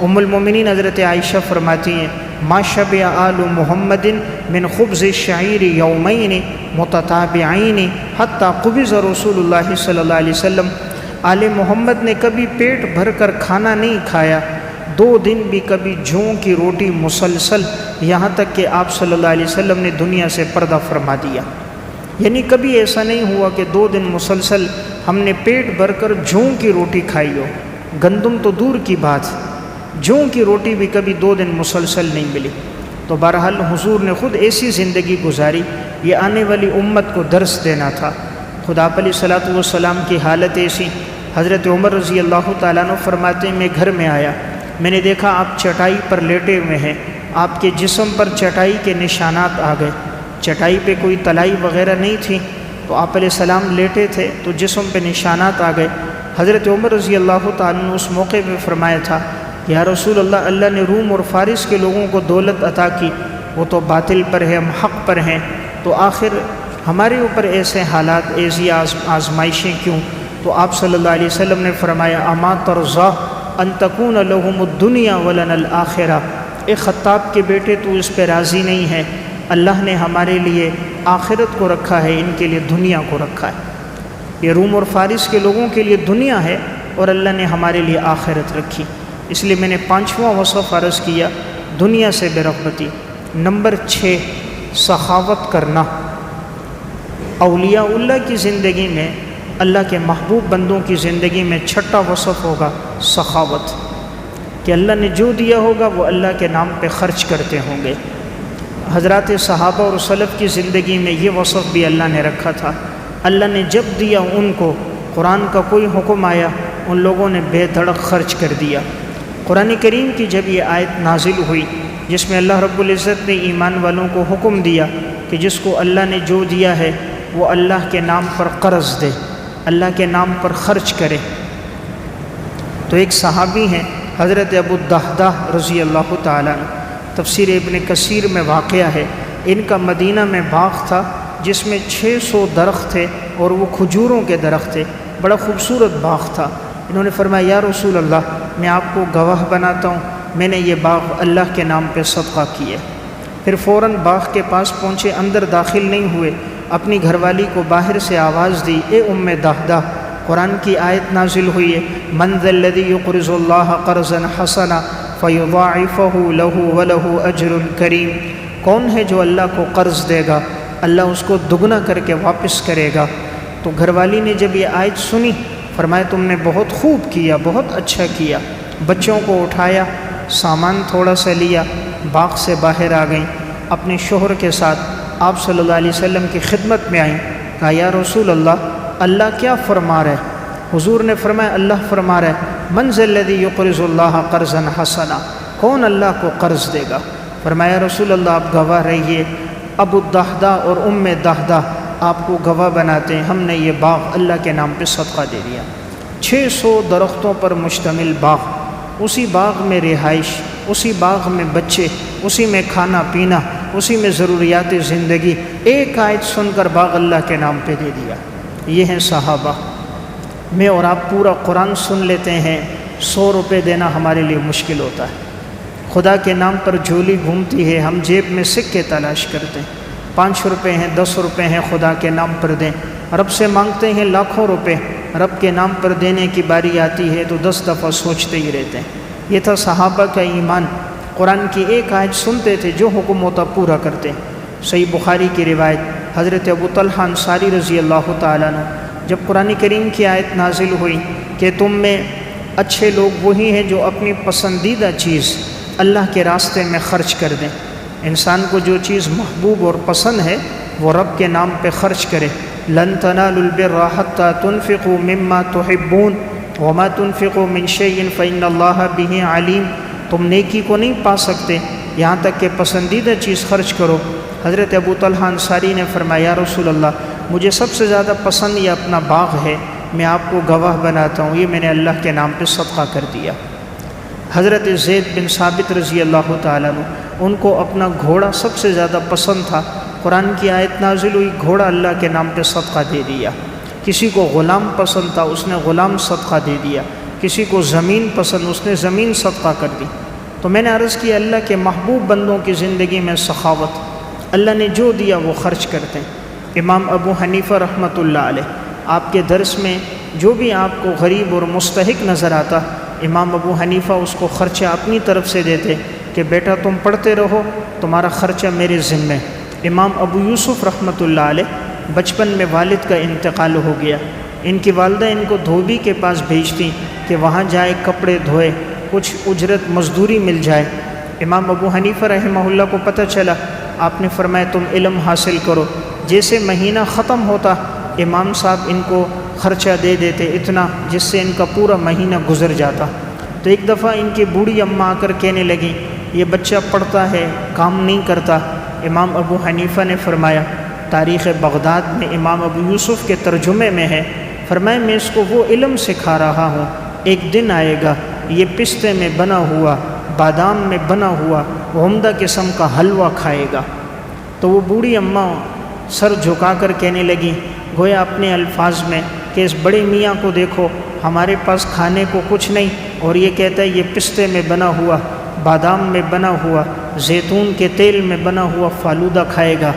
ام المومنین حضرت عائشہ فرماتی ہیں ما شبع آل محمد من خبز الشعیر یومین متتابعین حتی قبض رسول اللہ صلی اللہ علیہ وسلم، آل محمد نے کبھی پیٹ بھر کر کھانا نہیں کھایا، 2 دن بھی کبھی جوں کی روٹی مسلسل، یہاں تک کہ آپ صلی اللہ علیہ وسلم نے دنیا سے پردہ فرما دیا۔ یعنی کبھی ایسا نہیں ہوا کہ 2 دن مسلسل ہم نے پیٹ بھر کر جوں کی روٹی کھائی ہو، گندم تو دور کی بات، جوں کی روٹی بھی کبھی 2 دن مسلسل نہیں ملی۔ تو بہرحال حضور نے خود ایسی زندگی گزاری، یہ آنے والی امت کو درس دینا تھا۔ خدا علیہ الصلوۃ والسلام کی حالت ایسی، حضرت عمر رضی اللہ تعالیٰ عنہ فرماتے ہیں میں گھر میں آیا، میں نے دیکھا آپ چٹائی پر لیٹے ہوئے ہیں، آپ کے جسم پر چٹائی کے نشانات آ گئے، چٹائی پہ کوئی تلائی وغیرہ نہیں تھی، تو آپ علیہ السلام لیٹے تھے تو جسم پہ نشانات آ گئے۔ حضرت عمر رضی اللہ تعالیٰ عنہ اس موقع پہ فرمایا تھا یا رسول اللہ، اللہ نے روم اور فارس کے لوگوں کو دولت عطا کی، وہ تو باطل پر ہے، ہم حق پر ہیں، تو آخر ہمارے اوپر ایسے حالات ایسی آزمائشیں کیوں؟ تو آپ صلی اللہ علیہ وسلم نے فرمایا اما ترضیٰ ان تکون لہم الدنیا ولنا الآخرہ، اے خطاب کے بیٹے تو اس پہ راضی نہیں ہے، اللہ نے ہمارے لیے آخرت کو رکھا ہے، ان کے لیے دنیا کو رکھا ہے۔ یہ روم اور فارس کے لوگوں کے لیے دنیا ہے اور اللہ نے ہمارے لیے آخرت رکھی، اس لیے میں نے 5واں وصف عرض کیا دنیا سے بے رغبتی۔ نمبر 6، سخاوت کرنا۔ اولیاء اللہ کی زندگی میں، اللہ کے محبوب بندوں کی زندگی میں 6واں وصف ہوگا سخاوت، کہ اللہ نے جو دیا ہوگا وہ اللہ کے نام پہ خرچ کرتے ہوں گے۔ حضرات صحابہ اور سلف کی زندگی میں یہ وصف بھی اللہ نے رکھا تھا، اللہ نے جب دیا ان کو، قرآن کا کوئی حکم آیا ان لوگوں نے بے دھڑک خرچ کر دیا۔ قرآن کریم کی جب یہ آیت نازل ہوئی جس میں اللہ رب العزت نے ایمان والوں کو حکم دیا کہ جس کو اللہ نے جو دیا ہے وہ اللہ کے نام پر قرض دے، اللہ کے نام پر خرچ کرے، تو ایک صحابی ہیں حضرت ابو الدحداح رضی اللہ تعالیٰ عنہ، تفسیر ابن کثیر میں واقعہ ہے، ان کا مدینہ میں باغ تھا جس میں 600 درخت تھے اور وہ کھجوروں کے درخت تھے، بڑا خوبصورت باغ تھا۔ انہوں نے فرمایا یا رسول اللہ، میں آپ کو گواہ بناتا ہوں، میں نے یہ باغ اللہ کے نام پہ صدقہ کیے۔ پھر فوراً باغ کے پاس پہنچے، اندر داخل نہیں ہوئے، اپنی گھر والی کو باہر سے آواز دی، اے ام دحداح، قرآن کی آیت نازل ہوئی ہے، من ذا الذی یقرض اللہ قرضا حسنا فیضاعفہ لہ ولہ اجر کریم، کون ہے جو اللہ کو قرض دے گا، اللہ اس کو دگنا کر کے واپس کرے گا۔ تو گھر والی نے جب یہ آیت سنی، فرمایا تم نے بہت خوب کیا، بہت اچھا کیا۔ بچوں کو اٹھایا، سامان تھوڑا سا لیا، باغ سے باہر آ گئیں، اپنے شوہر کے ساتھ آپ صلی اللہ علیہ وسلم کی خدمت میں آئیں۔ کہا یا رسول اللہ، اللہ کیا فرما رہا ہے؟ حضور نے فرمایا اللہ فرما رہا ہے من ذا الذی یقرض اللہ قرضا حسنا، کون اللہ کو قرض دے گا؟ فرمایا رسول اللہ آپ گواہ رہیے، ابو الدحداء اور ام دحداء آپ کو گواہ بناتے ہیں، ہم نے یہ باغ اللہ کے نام پہ صدقہ دے دیا۔ 600 درختوں پر مشتمل باغ، اسی باغ میں رہائش، اسی باغ میں بچے، اسی میں کھانا پینا، اسی میں ضروریات زندگی، ایک آیت سن کر باغ اللہ کے نام پہ دے دیا۔ یہ ہیں صحابہ۔ میں اور آپ پورا قرآن سن لیتے ہیں، 100 روپے دینا ہمارے لیے مشکل ہوتا ہے۔ خدا کے نام پر جھولی گھومتی ہے، ہم جیب میں سکے تلاش کرتے ہیں، 5 روپے ہیں، 10 روپے ہیں، خدا کے نام پر دیں۔ رب سے مانگتے ہیں لاکھوں روپے، رب کے نام پر دینے کی باری آتی ہے تو 10 دفعہ سوچتے ہی رہتے ہیں۔ یہ تھا صحابہ کا ایمان، قرآن کی ایک آیت سنتے تھے، جو حکم ہوتا پورا کرتے۔ صحیح بخاری کی روایت، حضرت ابو طلحہ انصاری رضی اللہ تعالیٰ عنہ، جب قرآن کریم کی آیت نازل ہوئی کہ تم میں اچھے لوگ وہی ہیں جو اپنی پسندیدہ چیز اللہ کے راستے میں خرچ کر دیں۔ انسان کو جو چیز محبوب اور پسند ہے وہ رب کے نام پہ خرچ کرے۔ لن تنالوا البر حتى تنفقوا مما تحبون وما تنفقوا من شيء فإن الله به عليم۔ تم نیکی کو نہیں پا سکتے یہاں تک کہ پسندیدہ چیز خرچ کرو۔ حضرت ابو طلحہ انصاری نے فرمایا یا رسول اللہ، مجھے سب سے زیادہ پسند یہ اپنا باغ ہے، میں آپ کو گواہ بناتا ہوں، یہ میں نے اللہ کے نام پہ صدقہ کر دیا۔ حضرت زید بن ثابت رضی اللہ تعالیٰ عنہ، ان کو اپنا گھوڑا سب سے زیادہ پسند تھا، قرآن کی آیت نازل ہوئی، گھوڑا اللہ کے نام پہ صدقہ دے دیا۔ کسی کو غلام پسند تھا، اس نے غلام صدقہ دے دیا۔ کسی کو زمین پسند، اس نے زمین صدقہ کر دی۔ تو میں نے عرض کیا اللہ کے محبوب بندوں کی زندگی میں سخاوت، اللہ نے جو دیا وہ خرچ کرتے ہیں۔ امام ابو حنیفہ رحمۃ اللہ علیہ، آپ کے درس میں جو بھی آپ کو غریب اور مستحق نظر آتا، امام ابو حنیفہ اس کو خرچہ اپنی طرف سے دیتے کہ بیٹا تم پڑھتے رہو، تمہارا خرچہ میرے ذمے۔ امام ابو یوسف رحمۃ اللہ علیہ، بچپن میں والد کا انتقال ہو گیا، ان کی والدہ ان کو دھوبی کے پاس بھیجتی کہ وہاں جائے کپڑے دھوئے، کچھ اجرت مزدوری مل جائے۔ امام ابو حنیفہ رحمہ اللہ کو پتہ چلا، آپ نے فرمایا تم علم حاصل کرو۔ جیسے مہینہ ختم ہوتا امام صاحب ان کو خرچہ دے دیتے اتنا جس سے ان کا پورا مہینہ گزر جاتا۔ تو ایک دفعہ ان کی بوڑھی اماں آ کر کہنے لگیں یہ بچہ پڑھتا ہے کام نہیں کرتا۔ امام ابو حنیفہ نے فرمایا، تاریخ بغداد میں امام ابو یوسف کے ترجمے میں ہے، فرمایا میں اس کو وہ علم سکھا رہا ہوں، ایک دن آئے گا یہ پستے میں بنا ہوا، بادام میں بنا ہوا عمدہ قسم کا حلوہ کھائے گا۔ تو وہ بوڑھی اماں سر جھکا کر کہنے لگی گویا اپنے الفاظ میں کہ اس بڑے میاں کو دیکھو، ہمارے پاس کھانے کو کچھ نہیں اور یہ کہتا ہے یہ پستے میں بنا ہوا، بادام میں بنا ہوا، زیتون کے تیل میں بنا ہوا فالودہ کھائے گا۔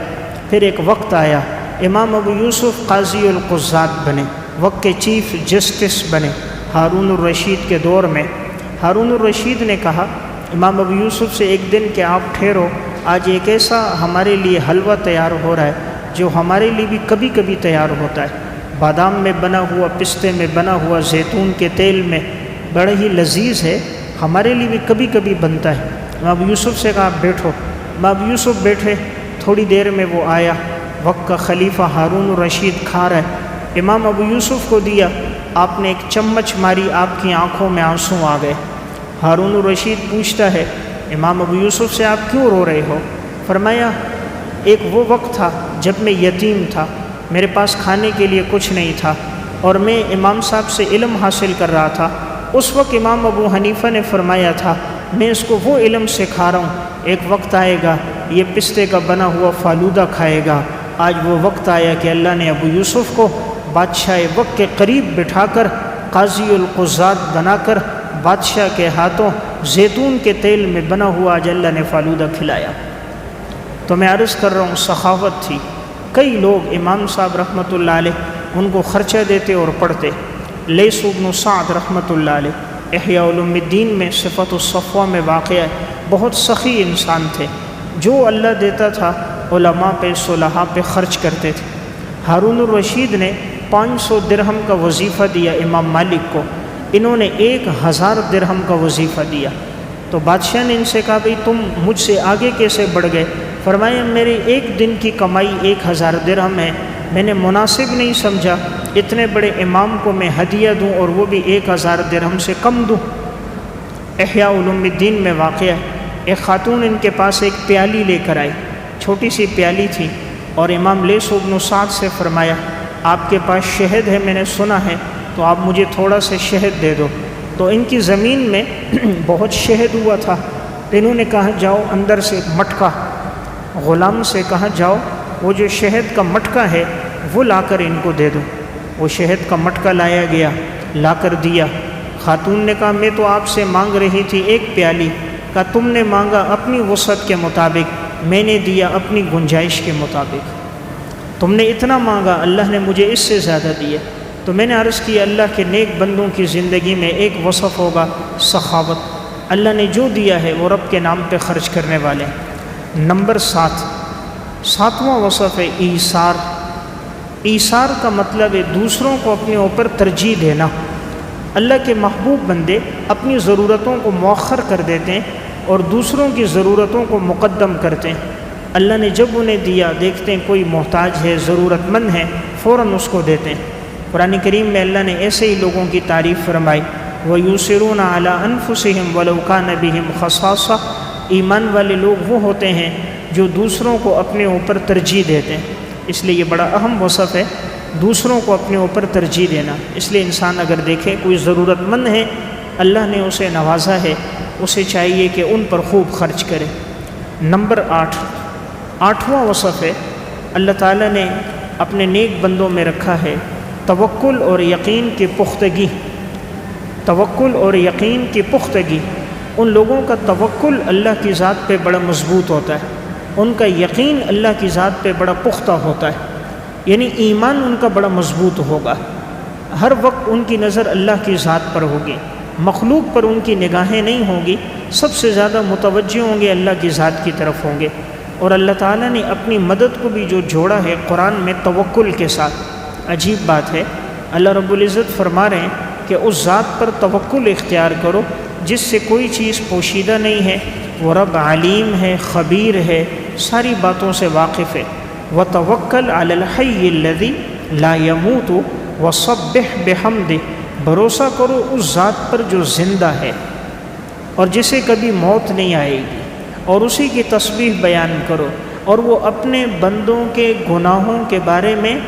پھر ایک وقت آیا، امام ابو یوسف قاضی القضات بنے، وقت کے چیف جسٹس بنے ہارون الرشید کے دور میں۔ ہارون الرشید نے کہا امام ابو یوسف سے ایک دن کہ آپ ٹھہرو، آج ایک ایسا ہمارے لیے حلوہ تیار ہو رہا ہے جو ہمارے لیے بھی کبھی کبھی تیار ہوتا ہے، بادام میں بنا ہوا، پستے میں بنا ہوا، زیتون کے تیل میں، بڑا ہی لذیذ ہے، ہمارے لیے بھی کبھی کبھی بنتا ہے۔ امام ابو یوسف سے کہا بیٹھو۔ امام ابو یوسف بیٹھے، تھوڑی دیر میں وہ آیا، وقت کا خلیفہ ہارون الرشید کھا رہا ہے، امام ابو یوسف کو دیا، آپ نے ایک چمچ ماری، آپ کی آنکھوں میں آنسو آ گئے۔ ہارون الرشید پوچھتا ہے امام ابو یوسف سے آپ کیوں رو رہے ہو؟ فرمایا ایک وہ وقت تھا جب میں یتیم تھا، میرے پاس کھانے کے لیے کچھ نہیں تھا اور میں امام صاحب سے علم حاصل کر رہا تھا۔ اس وقت امام ابو حنیفہ نے فرمایا تھا میں اس کو وہ علم سکھا رہا ہوں، ایک وقت آئے گا یہ پستے کا بنا ہوا فالودہ کھائے گا۔ آج وہ وقت آیا کہ اللہ نے ابو یوسف کو بادشاہ وقت کے قریب بٹھا کر قاضی القضات بنا کر بادشاہ کے ہاتھوں زیتون کے تیل میں بنا ہوا آج اللہ نے فالودہ کھلایا۔ تو میں عرض کر رہا ہوں سخاوت تھی۔ کئی لوگ امام صاحب رحمۃ اللہ علیہ ان کو خرچہ دیتے اور پڑھتے۔ لیث بن سعد رحمۃ اللہ علیہ احیاء علوم الدین میں صفت الصفوہ میں واقع ہے، بہت سخی انسان تھے، جو اللہ دیتا تھا علماء پہ صلحاء پہ خرچ کرتے تھے۔ ہارون الرشید نے 500 درہم کا وظیفہ دیا امام مالک کو، انہوں نے 1000 درہم کا وظیفہ دیا۔ تو بادشاہ نے ان سے کہا بھئی تم مجھ سے آگے کیسے بڑھ گئے؟ فرمایا میرے ایک دن کی کمائی 1000 درہم ہے، میں نے مناسب نہیں سمجھا اتنے بڑے امام کو میں ہدیہ دوں اور وہ بھی 1000 درہم سے کم دوں۔ احیاء علوم الدین میں واقع ہے، ایک خاتون ان کے پاس ایک پیالی لے کر آئی، چھوٹی سی پیالی تھی، اور امام لیث بن سعد سے فرمایا آپ کے پاس شہد ہے میں نے سنا ہے، تو آپ مجھے تھوڑا سا شہد دے دو۔ تو ان کی زمین میں بہت شہد ہوا تھا، تو انہوں نے کہا جاؤ اندر سے مٹکا، غلام سے کہا جاؤ وہ جو شہد کا مٹکا ہے وہ لا کر ان کو دے دو۔ وہ شہد کا مٹکا لایا گیا، لا کر دیا۔ خاتون نے کہا میں تو آپ سے مانگ رہی تھی ایک پیالی، کہا تم نے مانگا اپنی وسعت کے مطابق، میں نے دیا اپنی گنجائش کے مطابق۔ تم نے اتنا مانگا، اللہ نے مجھے اس سے زیادہ دیا۔ تو میں نے عرض کیا اللہ کے نیک بندوں کی زندگی میں ایک وصف ہوگا سخاوت، اللہ نے جو دیا ہے وہ رب کے نام پہ خرچ کرنے والے۔ نمبر 7واں وصف ہے ایثار۔ ایثار کا مطلب ہے دوسروں کو اپنے اوپر ترجیح دینا۔ اللہ کے محبوب بندے اپنی ضرورتوں کو مؤخر کر دیتے ہیں اور دوسروں کی ضرورتوں کو مقدم کرتے ہیں۔ اللہ نے جب انہیں دیا، دیکھتے ہیں کوئی محتاج ہے، ضرورت مند ہے، فوراً اس کو دیتے ہیں۔ قرآن کریم میں اللہ نے ایسے ہی لوگوں کی تعریف فرمائی، وَيُؤْثِرُونَ عَلَىٰ أَنفُسِهِمْ وَلَوْ كَانَ بِهِمْ خَصَاصَةٌ۔ ایمان والے لوگ وہ ہوتے ہیں جو دوسروں کو اپنے اوپر ترجیح دیتے ہیں، اس لیے یہ بڑا اہم وصف ہے دوسروں کو اپنے اوپر ترجیح دینا۔ اس لیے انسان اگر دیکھے کوئی ضرورت مند ہے، اللہ نے اسے نوازا ہے، اسے چاہیے کہ ان پر خوب خرچ کرے۔ نمبر 8واں وصف ہے اللہ تعالیٰ نے اپنے نیک بندوں میں رکھا ہے توکل اور یقین کی پختگی۔ توکل اور یقین کی پختگی، ان لوگوں کا توکل اللہ کی ذات پہ بڑا مضبوط ہوتا ہے، ان کا یقین اللہ کی ذات پہ بڑا پختہ ہوتا ہے، یعنی ایمان ان کا بڑا مضبوط ہوگا۔ ہر وقت ان کی نظر اللہ کی ذات پر ہوگی، مخلوق پر ان کی نگاہیں نہیں ہوں گی، سب سے زیادہ متوجہ ہوں گے اللہ کی ذات کی طرف ہوں گے۔ اور اللہ تعالیٰ نے اپنی مدد کو بھی جو جوڑا ہے قرآن میں توکل کے ساتھ، عجیب بات ہے، اللہ رب العزت فرما رہے ہیں کہ اس ذات پر توکل اختیار کرو جس سے کوئی چیز پوشیدہ نہیں ہے، وہ رب علیم ہے، خبیر ہے، ساری باتوں سے واقف ہے۔ وَتَوَكَّلْ عَلَى الْحَيِّ الَّذِي لَا يَمُوتُ وَصَبِّحْ بِحَمْدِهِ۔ بھروسہ کرو اس ذات پر جو زندہ ہے اور جسے کبھی موت نہیں آئے گی، اور اسی کی تسبیح بیان کرو، اور وہ اپنے بندوں کے گناہوں کے بارے میں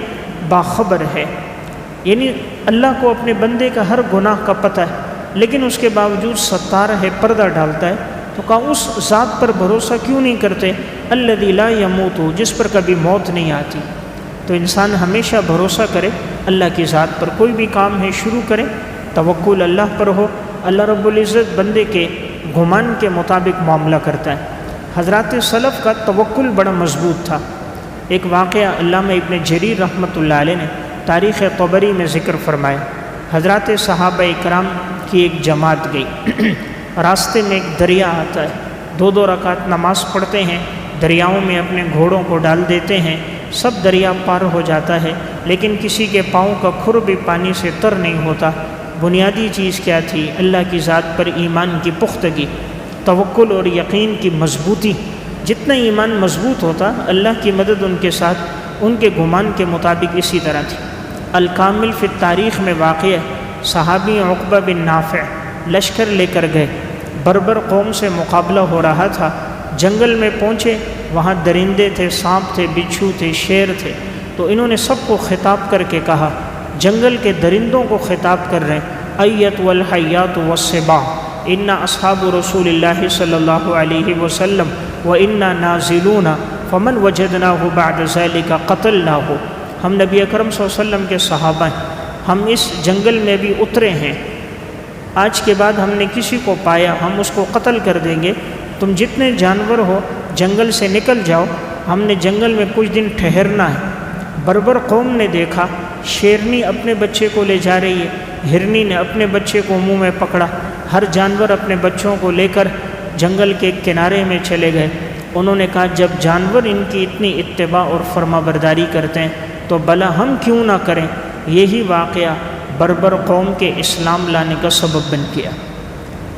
باخبر ہے۔ یعنی اللہ کو اپنے بندے کا ہر گناہ کا پتہ ہے، لیکن اس کے باوجود ستار ہے، پردہ ڈالتا ہے۔ تو کہا اس ذات پر بھروسہ کیوں نہیں کرتے الذی لا یموت، جس پر کبھی موت نہیں آتی۔ تو انسان ہمیشہ بھروسہ کرے اللہ کی ذات پر، کوئی بھی کام ہے شروع کرے توکل اللہ پر ہو۔ اللہ رب العزت بندے کے گمان کے مطابق معاملہ کرتا ہے۔ حضرات سلف کا توکل بڑا مضبوط تھا۔ ایک واقعہ علامہ ابن جریر رحمۃ اللہ علیہ نے تاریخ طبری میں ذکر فرمایا۔ حضرات صحابہ اکرام کی ایک جماعت گئی، راستے میں ایک دریا آتا ہے، 2 رکعت نماز پڑھتے ہیں، دریاؤں میں اپنے گھوڑوں کو ڈال دیتے ہیں، سب دریا پار ہو جاتا ہے، لیکن کسی کے پاؤں کا کھر بھی پانی سے تر نہیں ہوتا۔ بنیادی چیز کیا تھی؟ اللہ کی ذات پر ایمان کی پختگی، توکل اور یقین کی مضبوطی۔ جتنا ایمان مضبوط ہوتا اللہ کی مدد ان کے ساتھ، ان کے گمان کے مطابق اسی طرح تھی۔ الکامل فی التاریخ میں واقع ہے، صحابی عقبہ بن نافع لشکر لے کر گئے، بربر قوم سے مقابلہ ہو رہا تھا، جنگل میں پہنچے، وہاں درندے تھے، سانپ تھے، بچھو تھے، شیر تھے، تو انہوں نے سب کو خطاب کر کے کہا، جنگل کے درندوں کو خطاب کر رہے ہیں، ایت والحیات والسباع ان اصحاب رسول اللہ صلی اللہ علیہ وسلم وَإِنَّا نَازِلُونَ فَمَنْ وَجَدْنَاهُ بَعْدَ ذَلِكَ قَتَلْنَاهُ۔ ہم نبی اکرم صلی اللہ علیہ وسلم کے صحابہ ہیں، ہم اس جنگل میں بھی اترے ہیں، آج کے بعد ہم نے کسی کو پایا ہم اس کو قتل کر دیں گے، تم جتنے جانور ہو جنگل سے نکل جاؤ، ہم نے جنگل میں کچھ دن ٹھہرنا ہے۔ بربر قوم نے دیکھا شیرنی اپنے بچے کو لے جا رہی ہے، ہرنی نے اپنے بچے کو منہ میں پکڑا، ہر جانور اپنے بچوں کو لے کر جنگل کے کنارے میں چلے گئے۔ انہوں نے کہا جب جانور ان کی اتنی اتباع اور فرما برداری کرتے ہیں تو بھلا ہم کیوں نہ کریں؟ یہی واقعہ بربر قوم کے اسلام لانے کا سبب بن گیا۔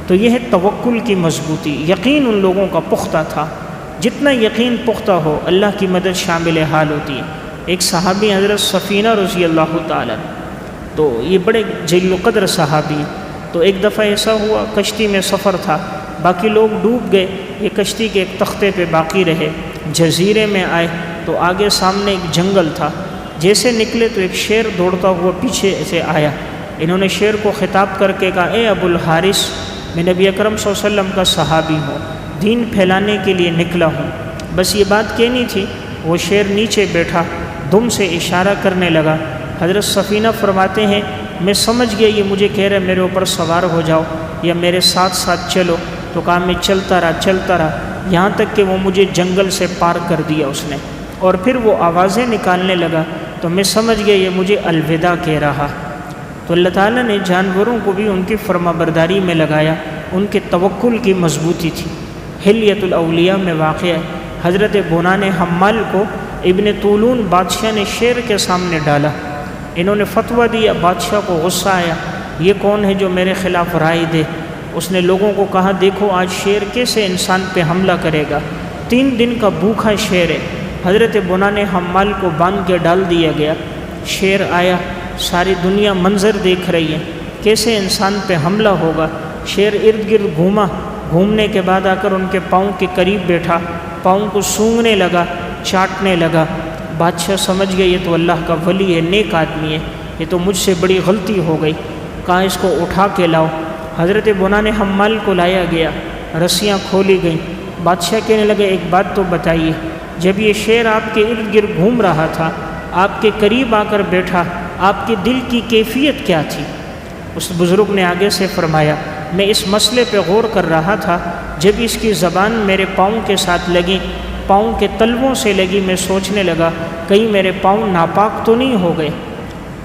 تو یہ ہے توکل کی مضبوطی، یقین ان لوگوں کا پختہ تھا۔ جتنا یقین پختہ ہو اللہ کی مدد شامل حال ہوتی ہے۔ ایک صحابی حضرت سفینہ رضی اللہ تعالیٰ، تو یہ بڑے جلیل القدر صحابی، تو ایک دفعہ ایسا ہوا کشتی میں سفر تھا، باقی لوگ ڈوب گئے، یہ کشتی کے ایک تختے پہ باقی رہے۔ جزیرے میں آئے تو آگے سامنے ایک جنگل تھا، جیسے نکلے تو ایک شیر دوڑتا ہوا پیچھے سے آیا۔ انہوں نے شیر کو خطاب کر کے کہا، اے ابو الحارث، میں نبی اکرم صلی اللہ علیہ وسلم کا صحابی ہوں، دین پھیلانے کے لیے نکلا ہوں، بس یہ بات کہنی تھی۔ وہ شیر نیچے بیٹھا، دم سے اشارہ کرنے لگا۔ حضرت سفینہ فرماتے ہیں میں سمجھ گیا یہ مجھے کہہ رہے میرے اوپر سوار ہو جاؤ یا میرے ساتھ ساتھ چلو، تو کہا میں چلتا رہا، یہاں تک کہ وہ مجھے جنگل سے پار کر دیا اس نے، اور پھر وہ آوازیں نکالنے لگا تو میں سمجھ گیا یہ مجھے الوداع کہہ رہا۔ تو اللہ تعالیٰ نے جانوروں کو بھی ان کی فرما برداری میں لگایا، ان کے توکل کی مضبوطی تھی۔ حلیۃ الاولیاء میں واقع ہے، حضرت بنان حمال کو ابن طولون بادشاہ نے شیر کے سامنے ڈالا، انہوں نے فتویٰ دیا، بادشاہ کو غصہ آیا، یہ کون ہے جو میرے خلاف رائے دے؟ اس نے لوگوں کو کہا دیکھو آج شیر کیسے انسان پہ حملہ کرے گا، 3 دن کا بھوکھا شیر ہے۔ حضرت بنان حمال کو باندھ کے ڈال دیا گیا، شیر آیا، ساری دنیا منظر دیکھ رہی ہے کیسے انسان پہ حملہ ہوگا۔ شیر ارد گرد گھوما، گھومنے کے بعد آ کر ان کے پاؤں کے قریب بیٹھا، پاؤں کو سونگھنے لگا، چاٹنے لگا۔ بادشاہ سمجھ گئے یہ تو اللہ کا ولی ہے، نیک آدمی ہے، یہ تو مجھ سے بڑی غلطی ہو گئی، کہاں اس کو اٹھا کے لاؤ۔ حضرت بنان حمال کو لایا گیا، رسیاں کھولی گئیں۔ بادشاہ کہنے لگے ایک بات تو بتائیے، جب یہ شیر آپ کے ارد گرد گھوم رہا تھا، آپ کے قریب آ کر بیٹھا، آپ کے دل کی کیفیت کیا تھی؟ اس بزرگ نے آگے سے فرمایا میں اس مسئلے پہ غور کر رہا تھا، جب اس کی زبان میرے پاؤں کے ساتھ لگی، پاؤں کے تلووں سے لگی، میں سوچنے لگا کہیں میرے پاؤں ناپاک تو نہیں ہو گئے،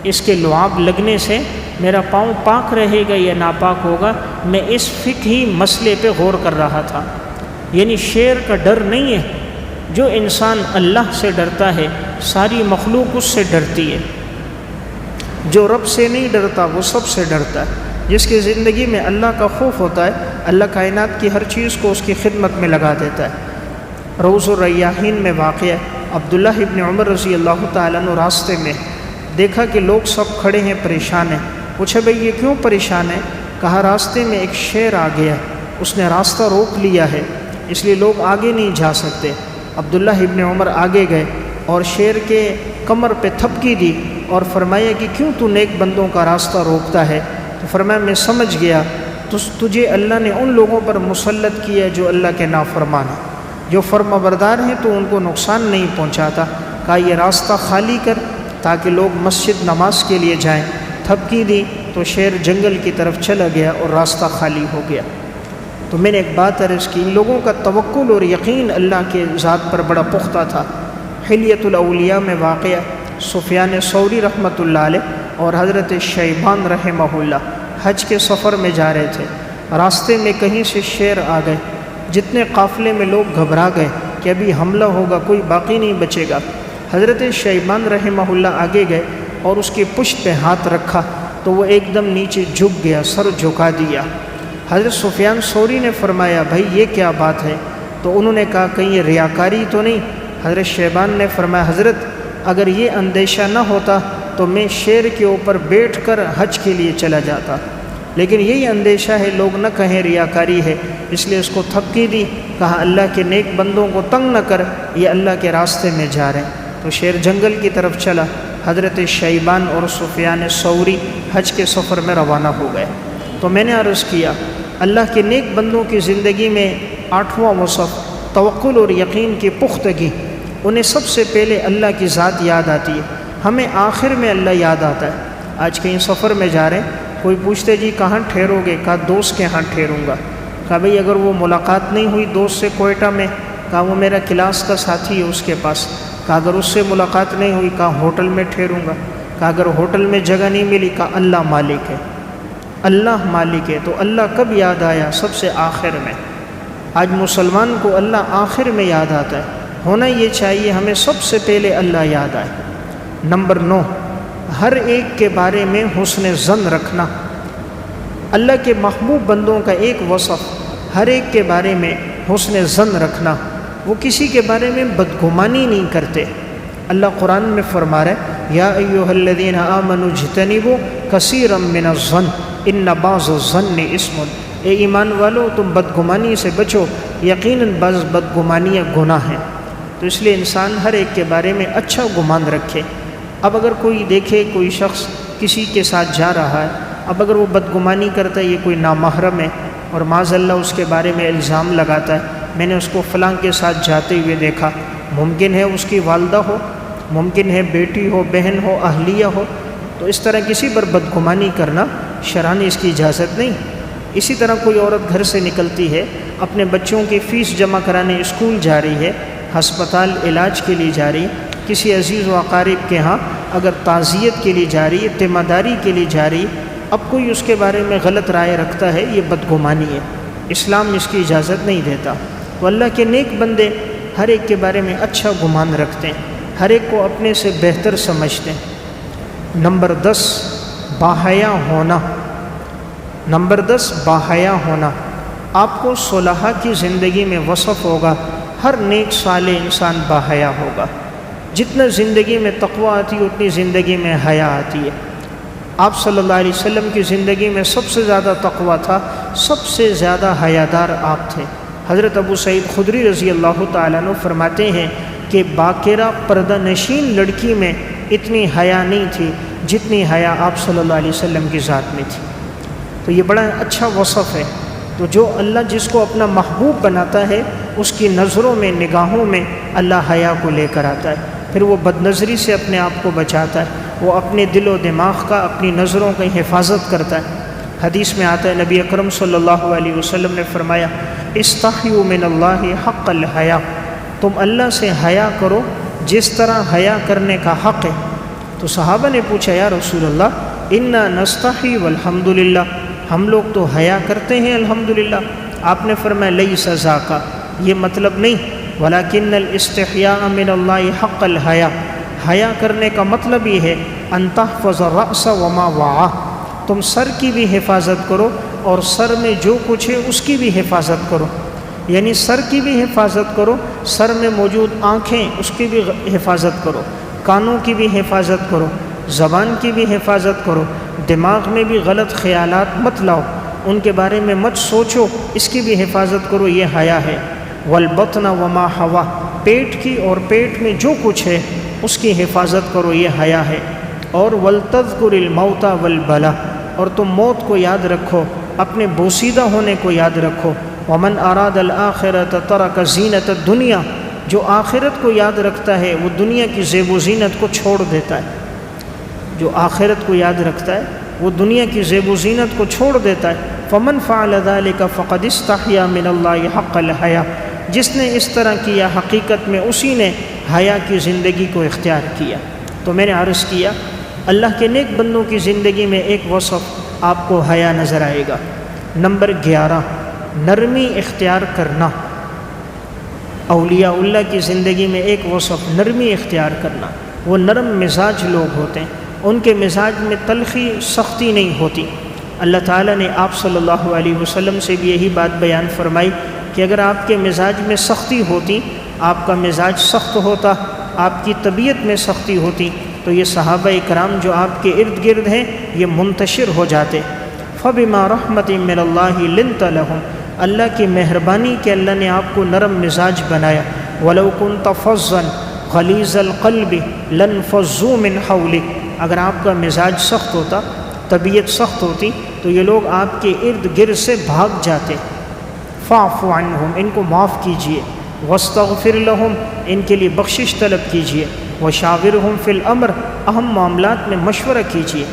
اس کے لعاب لگنے سے میرا پاؤں پاک رہے گا یا ناپاک ہوگا، میں اس فقہی مسئلے پہ غور کر رہا تھا۔ یعنی شیر کا ڈر نہیں ہے، جو انسان اللہ سے ڈرتا ہے ساری مخلوق اس سے ڈرتی ہے، جو رب سے نہیں ڈرتا وہ سب سے ڈرتا ہے۔ جس کی زندگی میں اللہ کا خوف ہوتا ہے، اللہ کائنات کی ہر چیز کو اس کی خدمت میں لگا دیتا ہے۔ روض الریاحین میں واقع ہے، عبداللہ ابن عمر رضی اللہ تعالیٰ عنہ راستے میں دیکھا کہ لوگ سب کھڑے ہیں، پریشان ہیں، پوچھا بھئی یہ کیوں پریشان ہے؟ کہا راستے میں ایک شیر آ گیا، اس نے راستہ روک لیا ہے، اس لیے لوگ آگے نہیں جا سکتے۔ عبداللہ ابن عمر آگے گئے اور شیر کے کمر پہ تھپکی دی اور فرمایا کہ کیوں تو نیک بندوں کا راستہ روکتا ہے؟ تو فرمایا میں سمجھ گیا تجھے اللہ نے ان لوگوں پر مسلط کیا جو اللہ کے نافرمان ہیں، جو فرما بردار ہیں تو ان کو نقصان نہیں پہنچاتا۔ کہا یہ راستہ خالی کر تاکہ لوگ مسجد نماز کے لیے جائیں۔ تھپکی دی تو شیر جنگل کی طرف چلا گیا اور راستہ خالی ہو گیا۔ تو میں نے ایک بات عرض کی، ان لوگوں کا توکل اور یقین اللہ کے ذات پر بڑا پختہ تھا۔ حلیۃ الاولیاء میں واقع سفیان ثوری رحمۃ اللہ علیہ اور حضرت شیبان رحمہ اللہ حج کے سفر میں جا رہے تھے، راستے میں کہیں سے شیر آ گئے، جتنے قافلے میں لوگ گھبرا گئے کہ ابھی حملہ ہوگا، کوئی باقی نہیں بچے گا۔ حضرت شیبان رحمہ اللہ آگے گئے اور اس کی پشت پہ ہاتھ رکھا تو وہ ایک دم نیچے جھک گیا، سر جھکا دیا۔ حضرت سفیان ثوری نے فرمایا بھائی یہ کیا بات ہے؟ تو انہوں نے کہا کہیں یہ ریاکاری تو نہیں؟ حضرت شیبان نے فرمایا حضرت اگر یہ اندیشہ نہ ہوتا تو میں شیر کے اوپر بیٹھ کر حج کے لیے چلا جاتا، لیکن یہی اندیشہ ہے لوگ نہ کہیں ریاکاری ہے، اس لیے اس کو تھپکی دی۔ کہا اللہ کے نیک بندوں کو تنگ نہ کر، یہ اللہ کے راستے میں جا رہے ہیں۔ تو شیر جنگل کی طرف چلا، حضرت شیبان اور سفیان ثوری حج کے سفر میں روانہ ہو گئے۔ تو میں نے عرض کیا اللہ کے نیک بندوں کی زندگی میں 8واں وصف توکل اور یقین کی پختگی، انہیں سب سے پہلے اللہ کی ذات یاد آتی ہے، ہمیں آخر میں اللہ یاد آتا ہے۔ آج کہیں سفر میں جا رہے ہیں، کوئی پوچھتے جی کہاں ٹھہرو گے؟ کہا دوست کے ہاں ٹھہروں گا۔ کہا بھئی اگر وہ ملاقات نہیں ہوئی دوست سے کوئٹہ میں؟ کہا وہ میرا کلاس کا ساتھی ہے اس کے پاس۔ کہا اگر اس سے ملاقات نہیں ہوئی؟ کہا ہوٹل میں ٹھہروں گا۔ کہا اگر ہوٹل میں جگہ نہیں ملی؟ کہا اللہ مالک ہے، اللہ مالک ہے۔ تو اللہ کب یاد آیا؟ سب سے آخر میں۔ آج مسلمان کو اللہ آخر میں یاد آتا ہے، ہونا یہ چاہیے ہمیں سب سے پہلے اللہ یاد آئے۔ نمبر 9، ہر ایک کے بارے میں حسن ظن رکھنا۔ اللہ کے محبوب بندوں کا ایک وصف ہر ایک کے بارے میں حسن ظن رکھنا، وہ کسی کے بارے میں بدگمانی نہیں کرتے۔ اللہ قرآن میں فرما رہا ہے یا ایھا الذین آمنوا اجتنبوا کثیرا من الظن ان بعض الظن اسم، اے ایمان والو تم بدگمانی سے بچو، یقیناً بعض بدگمانیاں گناہ ہیں۔ تو اس لیے انسان ہر ایک کے بارے میں اچھا گمان رکھے۔ اب اگر کوئی دیکھے کوئی شخص کسی کے ساتھ جا رہا ہے، اب اگر وہ بدگمانی کرتا ہے یہ کوئی نامحرم ہے اور معاذ اللہ اس کے بارے میں الزام لگاتا ہے میں نے اس کو فلاں کے ساتھ جاتے ہوئے دیکھا، ممکن ہے اس کی والدہ ہو، ممکن ہے بیٹی ہو، بہن ہو، اہلیہ ہو، تو اس طرح کسی پر بدگمانی کرنا شرع نے اس کی اجازت نہیں۔ اسی طرح کوئی عورت گھر سے نکلتی ہے، اپنے بچوں کی فیس جمع کرانے اسکول جا رہی ہے، ہسپتال علاج کے لیے جا رہی ہے، کسی عزیز و اقارب کے ہاں اگر تعزیت کے لیے جا رہی ہے، تیمارداری کے لیے جا رہی ہے، اب کوئی اس کے بارے میں غلط رائے رکھتا ہے، یہ بدگمانی ہے، اسلام اس کی اجازت نہیں دیتا۔ تو اللہ کے نیک بندے ہر ایک کے بارے میں اچھا گمان رکھتے ہیں، ہر ایک کو اپنے سے بہتر سمجھتے ہیں۔ نمبر 10 باحیا ہونا۔ نمبر 10 باحیا ہونا۔ آپ کو صلحاء کی زندگی میں وصف ہوگا، ہر نیک صالح انسان باحیا ہوگا۔ جتنا زندگی میں تقوی آتی ہے اتنی زندگی میں حیا آتی ہے۔ آپ صلی اللہ علیہ وسلم کی زندگی میں سب سے زیادہ تقوی تھا، سب سے زیادہ حیادار آپ تھے۔ حضرت ابو سعید خدری رضی اللہ تعالیٰ عنہ فرماتے ہیں کہ باقرہ پردہ نشین لڑکی میں اتنی حیا نہیں تھی جتنی حیا آپ صلی اللہ علیہ وسلم کی ذات میں تھی۔ تو یہ بڑا اچھا وصف ہے۔ تو جو اللہ جس کو اپنا محبوب بناتا ہے اس کی نظروں میں، نگاہوں میں اللہ حیا کو لے کر آتا ہے، پھر وہ بد نظری سے اپنے آپ کو بچاتا ہے، وہ اپنے دل و دماغ کا، اپنی نظروں کی حفاظت کرتا ہے۔ حدیث میں آتا ہے نبی اکرم صلی اللہ علیہ وسلم نے فرمایا استحیوا من اللہ حق الحیا، تم اللہ سے حیا کرو جس طرح حیا کرنے کا حق ہے۔ تو صحابہ نے پوچھا یا رسول اللہ انا نستحی والحمد للہ، ہم لوگ تو حیا کرتے ہیں الحمدللہ۔ آپ نے فرمایا لیس ذاک، یہ مطلب نہیں، ولکن الاستحیاء من اللہ حق الحیا، حیا کرنے کا مطلب یہ ہے ان تحفظ الرأس وما وعى، تم سر کی بھی حفاظت کرو اور سر میں جو کچھ ہے اس کی بھی حفاظت کرو، یعنی سر کی بھی حفاظت کرو، سر میں موجود آنکھیں اس کی بھی حفاظت کرو، کانوں کی بھی حفاظت کرو، زبان کی بھی حفاظت کرو، دماغ میں بھی غلط خیالات مت لاؤ، ان کے بارے میں مت سوچو، اس کی بھی حفاظت کرو، یہ حیا ہے۔ والبطن وما حوا، پیٹ کی اور پیٹ میں جو کچھ ہے اس کی حفاظت کرو، یہ حیا ہے۔ اور ولتذکر الموت والبلا، اور تم موت کو یاد رکھو، اپنے بوسیدہ ہونے کو یاد رکھو۔ ومن اراد الآخرۃ ترک زینت الدنیا، جو آخرت کو یاد رکھتا ہے وہ دنیا کی زیب و زینت کو چھوڑ دیتا ہے، جو آخرت کو یاد رکھتا ہے وہ دنیا کی زیب و زینت کو چھوڑ دیتا ہے۔ فمن فعل ذلک فقد استحیا من اللہ حق الحیا، جس نے اس طرح کیا حقیقت میں اسی نے حیا کی زندگی کو اختیار کیا۔ تو میں نے عرض کیا اللہ کے نیک بندوں کی زندگی میں ایک وصف آپ کو حیا نظر آئے گا۔ نمبر 11 نرمی اختیار کرنا۔ اولیاء اللہ کی زندگی میں ایک وصف نرمی اختیار کرنا، وہ نرم مزاج لوگ ہوتے ہیں، ان کے مزاج میں تلخی سختی نہیں ہوتی۔ اللہ تعالیٰ نے آپ صلی اللہ علیہ وسلم سے بھی یہی بات بیان فرمائی کہ اگر آپ کے مزاج میں سختی ہوتی، آپ کا مزاج سخت ہوتا، آپ کی طبیعت میں سختی ہوتی، تو یہ صحابہ کرام جو آپ کے ارد گرد ہیں یہ منتشر ہو جاتے۔ فَبِمَا رَحْمَةٍ مِّنَ اللَّهِ لِنْتَ لَهُمْ، اللہ کی مہربانی کہ اللہ نے آپ کو نرم مزاج بنایا۔ وَلَوْ كُنْتَ فَظًّا غَلِيظَ الْقَلْبِ لَانفَضُّوا مِنْ حَوْلِكَ، اگر آپ کا مزاج سخت ہوتا، طبیعت سخت ہوتی تو یہ لوگ آپ کے ارد گرد سے بھاگ جاتے۔ فَاعْفُ عَنْهُمْ، ان کو معاف کیجیے۔ وَاسْتَغْفِرْ لَهُمْ، ان کے لیے بخشش طلب کیجیے۔ وَشَاوِرْهُمْ فِي الْأَمْرِ، اہم معاملات میں مشورہ کیجیے۔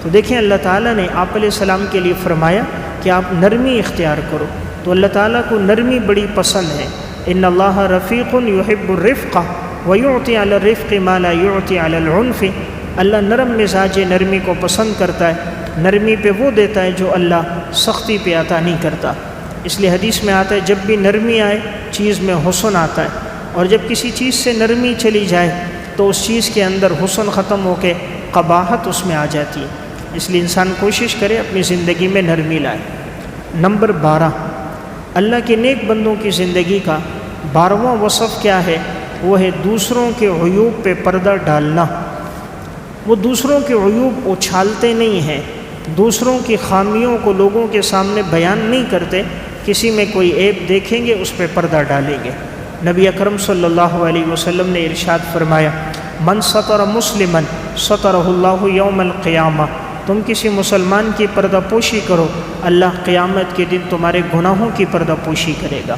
تو دیکھیں اللہ تعالیٰ نے آپ علیہ السلام کے لیے فرمایا کہ آپ نرمی اختیار کرو، تو اللہ تعالیٰ کو نرمی بڑی پسند ہے۔ ان اللہ رفیق یحب الرفق ویعطی علی الرفق ما لا یعطی علی العنف، اللہ نرم مزاج نرمی کو پسند کرتا ہے، نرمی پہ وہ دیتا ہے جو اللہ سختی پہ عطا نہیں کرتا۔ اس لیے حدیث میں آتا ہے جب بھی نرمی آئے چیز میں حسن آتا ہے، اور جب کسی چیز سے نرمی چلی جائے تو اس چیز کے اندر حسن ختم ہو کے قباحت اس میں آ جاتی ہے۔ اس لیے انسان کوشش کرے اپنی زندگی میں نرمی لائے۔ نمبر 12، اللہ کے نیک بندوں کی زندگی کا 12واں وصف کیا ہے؟ وہ ہے دوسروں کے عیوب پہ پردہ ڈالنا۔ وہ دوسروں کے عیوب اچھالتے نہیں ہیں، دوسروں کی خامیوں کو لوگوں کے سامنے بیان نہیں کرتے، کسی میں کوئی عیب دیکھیں گے اس پہ پردہ ڈالیں گے۔ نبی اکرم صلی اللہ علیہ وسلم نے ارشاد فرمایا، من ستر مسلمن سترہ اللہ یوم القیامہ، تم کسی مسلمان کی پردہ پوشی کرو، اللہ قیامت کے دن تمہارے گناہوں کی پردہ پوشی کرے گا۔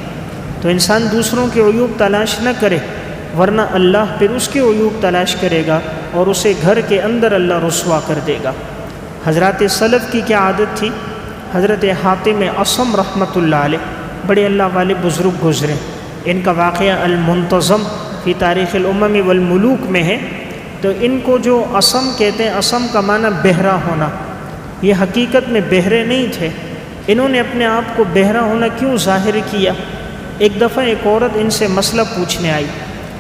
تو انسان دوسروں کے عیوب تلاش نہ کرے، ورنہ اللہ پھر اس کے عیوب تلاش کرے گا اور اسے گھر کے اندر اللہ رسوا کر دے گا۔ حضرات سلف کی کیا عادت تھی؟ حضرت حاتم اصم رحمۃ اللہ علیہ بڑے اللہ والے بزرگ گزرے، ان کا واقعہ المنتظم فی تاریخ الامم والملوک میں ہے۔ تو ان کو جو اصم کہتے ہیں، اصم کا معنی بہرا ہونا، یہ حقیقت میں بہرے نہیں تھے۔ انہوں نے اپنے آپ کو بہرا ہونا کیوں ظاہر کیا؟ ایک دفعہ ایک عورت ان سے مسئلہ پوچھنے آئی،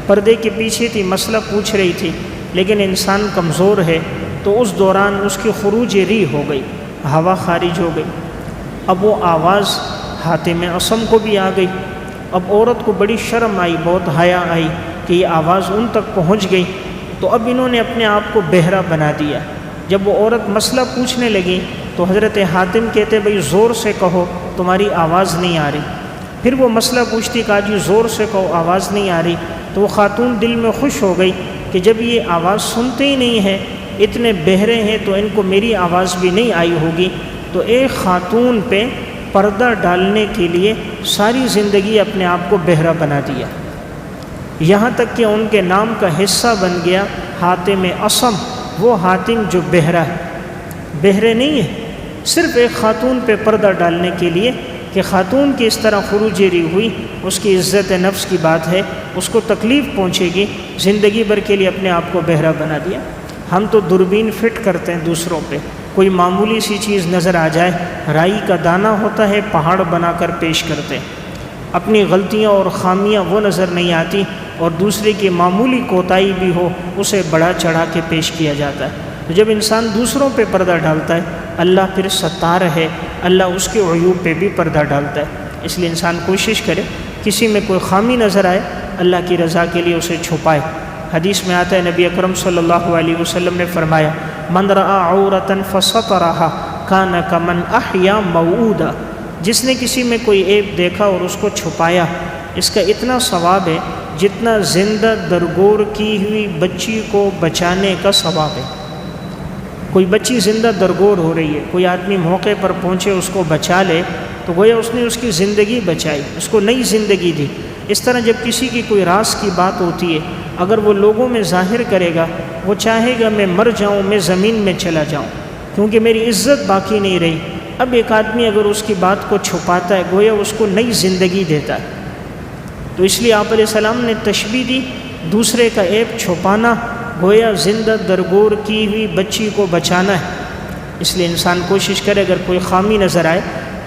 پردے کے پیچھے تھی، مسئلہ پوچھ رہی تھی، لیکن انسان کمزور ہے، تو اس دوران اس کی خروج ری ہو گئی، ہوا خارج ہو گئی۔ اب وہ آواز حاتم اصم کو بھی آ گئی۔ اب عورت کو بڑی شرم آئی، بہت حیا آئی کہ یہ آواز ان تک پہنچ گئی، تو اب انہوں نے اپنے آپ کو بہرا بنا دیا۔ جب وہ عورت مسئلہ پوچھنے لگی تو حضرت حاتم کہتے بھئی زور سے کہو، تمہاری آواز نہیں آ رہی۔ پھر وہ مسئلہ پوچھتی، کہا جی زور سے کہو، آواز نہیں آ رہی۔ تو وہ خاتون دل میں خوش ہو گئی کہ جب یہ آواز سنتے ہی نہیں ہیں، اتنے بہرے ہیں، تو ان کو میری آواز بھی نہیں آئی ہوگی۔ تو ایک خاتون پہ پردہ ڈالنے کے لیے ساری زندگی اپنے آپ کو بہرا بنا دیا، یہاں تک کہ ان کے نام کا حصہ بن گیا حاتم اصم، وہ حاتم جو بہرا ہے۔ بہرے نہیں ہے، صرف ایک خاتون پہ پردہ ڈالنے کے لیے کہ خاتون کی اس طرح خروجری ہوئی، اس کی عزت نفس کی بات ہے، اس کو تکلیف پہنچے گی، زندگی بھر کے لیے اپنے آپ کو بہرا بنا دیا۔ ہم تو دوربین فٹ کرتے ہیں دوسروں پہ، کوئی معمولی سی چیز نظر آ جائے، رائی کا دانہ ہوتا ہے، پہاڑ بنا کر پیش کرتے ہیں۔ اپنی غلطیاں اور خامیاں وہ نظر نہیں آتی، اور دوسرے کی معمولی کوتاہی بھی ہو اسے بڑا چڑھا کے پیش کیا جاتا ہے۔ تو جب انسان دوسروں پہ پردہ ڈالتا ہے، اللہ پھر ستار ہے، اللہ اس کے عیوب پہ بھی پردہ ڈالتا ہے۔ اس لیے انسان کوشش کرے کسی میں کوئی خامی نظر آئے، اللہ کی رضا کے لیے اسے چھپائے۔ حدیث میں آتا ہے، نبی اکرم صلی اللہ علیہ وسلم نے فرمایا، من رأى عورة فسترها كان كمن احیا موعودا، جس نے کسی میں کوئی عیب دیکھا اور اس کو چھپایا، اس کا اتنا ثواب ہے جتنا زندہ درگور کی ہوئی بچی کو بچانے کا ثواب ہے۔ کوئی بچی زندہ درگور ہو رہی ہے، کوئی آدمی موقع پر پہنچے اس کو بچا لے، تو گویا اس نے اس کی زندگی بچائی، اس کو نئی زندگی دی۔ اس طرح جب کسی کی کوئی راز کی بات ہوتی ہے، اگر وہ لوگوں میں ظاہر کرے گا، وہ چاہے گا میں مر جاؤں، میں زمین میں چلا جاؤں، کیونکہ میری عزت باقی نہیں رہی۔ اب ایک آدمی اگر اس کی بات کو چھپاتا ہے، گویا اس کو نئی زندگی دیتا ہے۔ تو اس لیے آپ علیہ السلام نے تشبیہ دی، دوسرے کا عیب چھپانا گویا زندہ درگور کی ہوئی بچی کو بچانا ہے۔ اس لیے انسان کوشش کرے اگر کوئی خامی نظر آئے،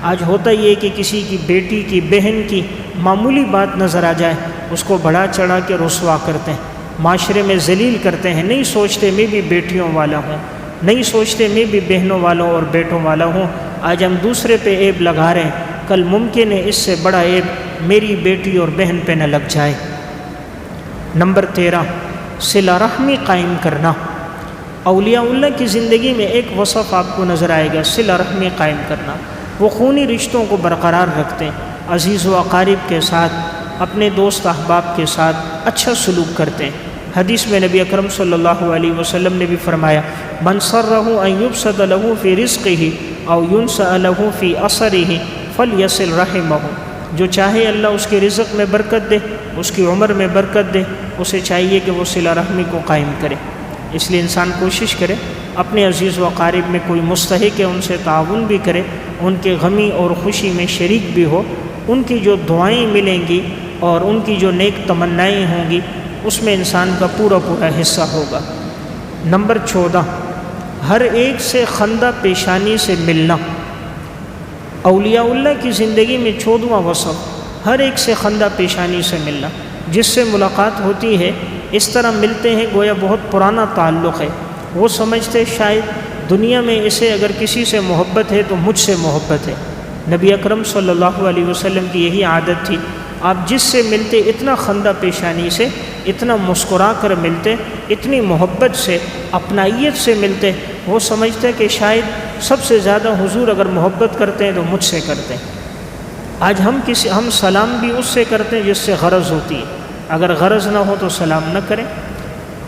آج ہوتا یہ کہ کسی کی بیٹی کی، بہن کی معمولی بات نظر آ جائے، اس کو بڑھا چڑھا کے رسوا کرتے ہیں، معاشرے میں ذلیل کرتے ہیں، نہیں سوچتے میں بھی بیٹیوں والا ہوں، نہیں سوچتے میں بھی بہنوں والوں اور بیٹوں والا ہوں۔ آج ہم دوسرے پہ عیب لگا رہے ہیں، کل ممکن ہے اس سے بڑا عیب میری بیٹی اور بہن پہ نہ لگ جائے۔ نمبر 13، صلہ رحمی قائم کرنا۔ اولیاء اللہ کی زندگی میں ایک وصف آپ کو نظر آئے گا، صلہ رحمی قائم کرنا۔ وہ خونی رشتوں کو برقرار رکھتے ہیں، عزیز و اقارب کے ساتھ، اپنے دوست احباب کے ساتھ اچھا سلوک کرتے ہیں۔ حدیث میں نبی اکرم صلی اللہ علیہ وسلم نے بھی فرمایا، من سرہ ان یبسط لہ فی رزقہ او ینسأ لہ فی اثرہ فلیصل رحمہ، جو چاہے اللہ اس کے رزق میں برکت دے، اس کی عمر میں برکت دے، اسے چاہیے کہ وہ صلہ رحمی کو قائم کرے۔ اس لیے انسان کوشش کرے اپنے عزیز و اقارب میں کوئی مستحق ہے ان سے تعاون بھی کرے، ان کے غمی اور خوشی میں شریک بھی ہو، ان کی جو دعائیں ملیں گی اور ان کی جو نیک تمنائیں ہوں گی اس میں انسان کا پورا حصہ ہوگا۔ نمبر 14، ہر ایک سے خندہ پیشانی سے ملنا۔ اولیاء اللہ کی زندگی میں 14واں وصف، ہر ایک سے خندہ پیشانی سے ملنا۔ جس سے ملاقات ہوتی ہے اس طرح ملتے ہیں گویا بہت پرانا تعلق ہے، وہ سمجھتے شاید دنیا میں اسے اگر کسی سے محبت ہے تو مجھ سے محبت ہے۔ نبی اکرم صلی اللہ علیہ وسلم کی یہی عادت تھی، آپ جس سے ملتے اتنا خندہ پیشانی سے، اتنا مسکرا کر ملتے، اتنی محبت سے، اپنائیت سے ملتے، وہ سمجھتے کہ شاید سب سے زیادہ حضور اگر محبت کرتے ہیں تو مجھ سے کرتے ہیں۔ آج ہم سلام بھی اس سے کرتے ہیں جس سے غرض ہوتی ہے، اگر غرض نہ ہو تو سلام نہ کریں،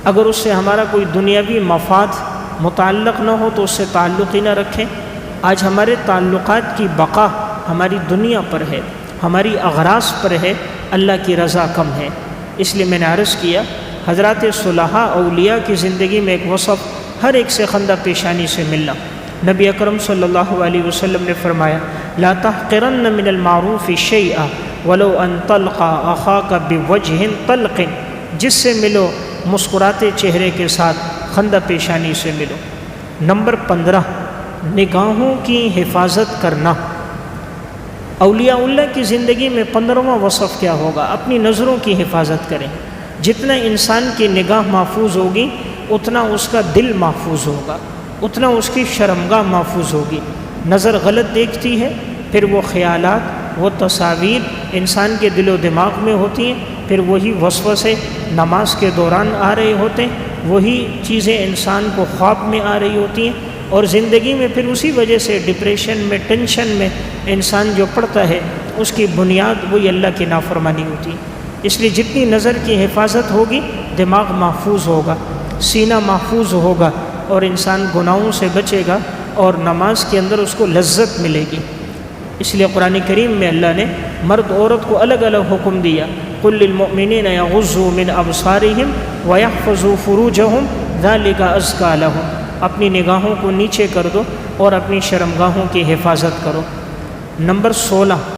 اگر اس سے ہمارا کوئی دنیاوی مفاد متعلق نہ ہو تو اس سے تعلق ہی نہ رکھیں۔ آج ہمارے تعلقات کی بقا ہماری دنیا پر ہے، ہماری اغراض پر ہے، اللہ کی رضا کم ہے۔ اس لیے میں نے عرض کیا، حضرات صلحاء اولیاء کی زندگی میں ایک وصف ہر ایک سے خندہ پیشانی سے ملنا۔ نبی اکرم صلی اللہ علیہ وسلم نے فرمایا، لا تحقرن من المعروف شیئا ولو ان تلقى اخاك بوجه طلق، جس سے ملو مسکراتے چہرے کے ساتھ، خندہ پیشانی سے ملو۔ نمبر 15، نگاہوں کی حفاظت کرنا۔ اولیاء اللہ کی زندگی میں 15واں وصف کیا ہوگا؟ اپنی نظروں کی حفاظت کریں۔ جتنا انسان کی نگاہ محفوظ ہوگی اتنا اس کا دل محفوظ ہوگا، اتنا اس کی شرمگاہ محفوظ ہوگی۔ نظر غلط دیکھتی ہے، پھر وہ خیالات، وہ تصاویر انسان کے دل و دماغ میں ہوتی ہیں، پھر وہی وسوسے نماز کے دوران آ رہے ہوتے ہیں، وہی چیزیں انسان کو خواب میں آ رہی ہوتی ہیں، اور زندگی میں پھر اسی وجہ سے ڈپریشن میں، ٹینشن میں انسان جو پڑتا ہے، اس کی بنیاد وہی اللہ کی نافرمانی ہوتی ہے۔ اس لیے جتنی نظر کی حفاظت ہوگی، دماغ محفوظ ہوگا، سینہ محفوظ ہوگا، اور انسان گناہوں سے بچے گا، اور نماز کے اندر اس کو لذت ملے گی۔ اس لیے قرآن کریم میں اللہ نے مرد عورت کو الگ الگ حکم دیا، قل للمؤمنین یغضوا من ابصارہم ویحفظوا فروجہم ذلک ازکی لہم، اپنی نگاہوں کو نیچے کر دو اور اپنی شرمگاہوں کی حفاظت کرو۔ نمبر 16،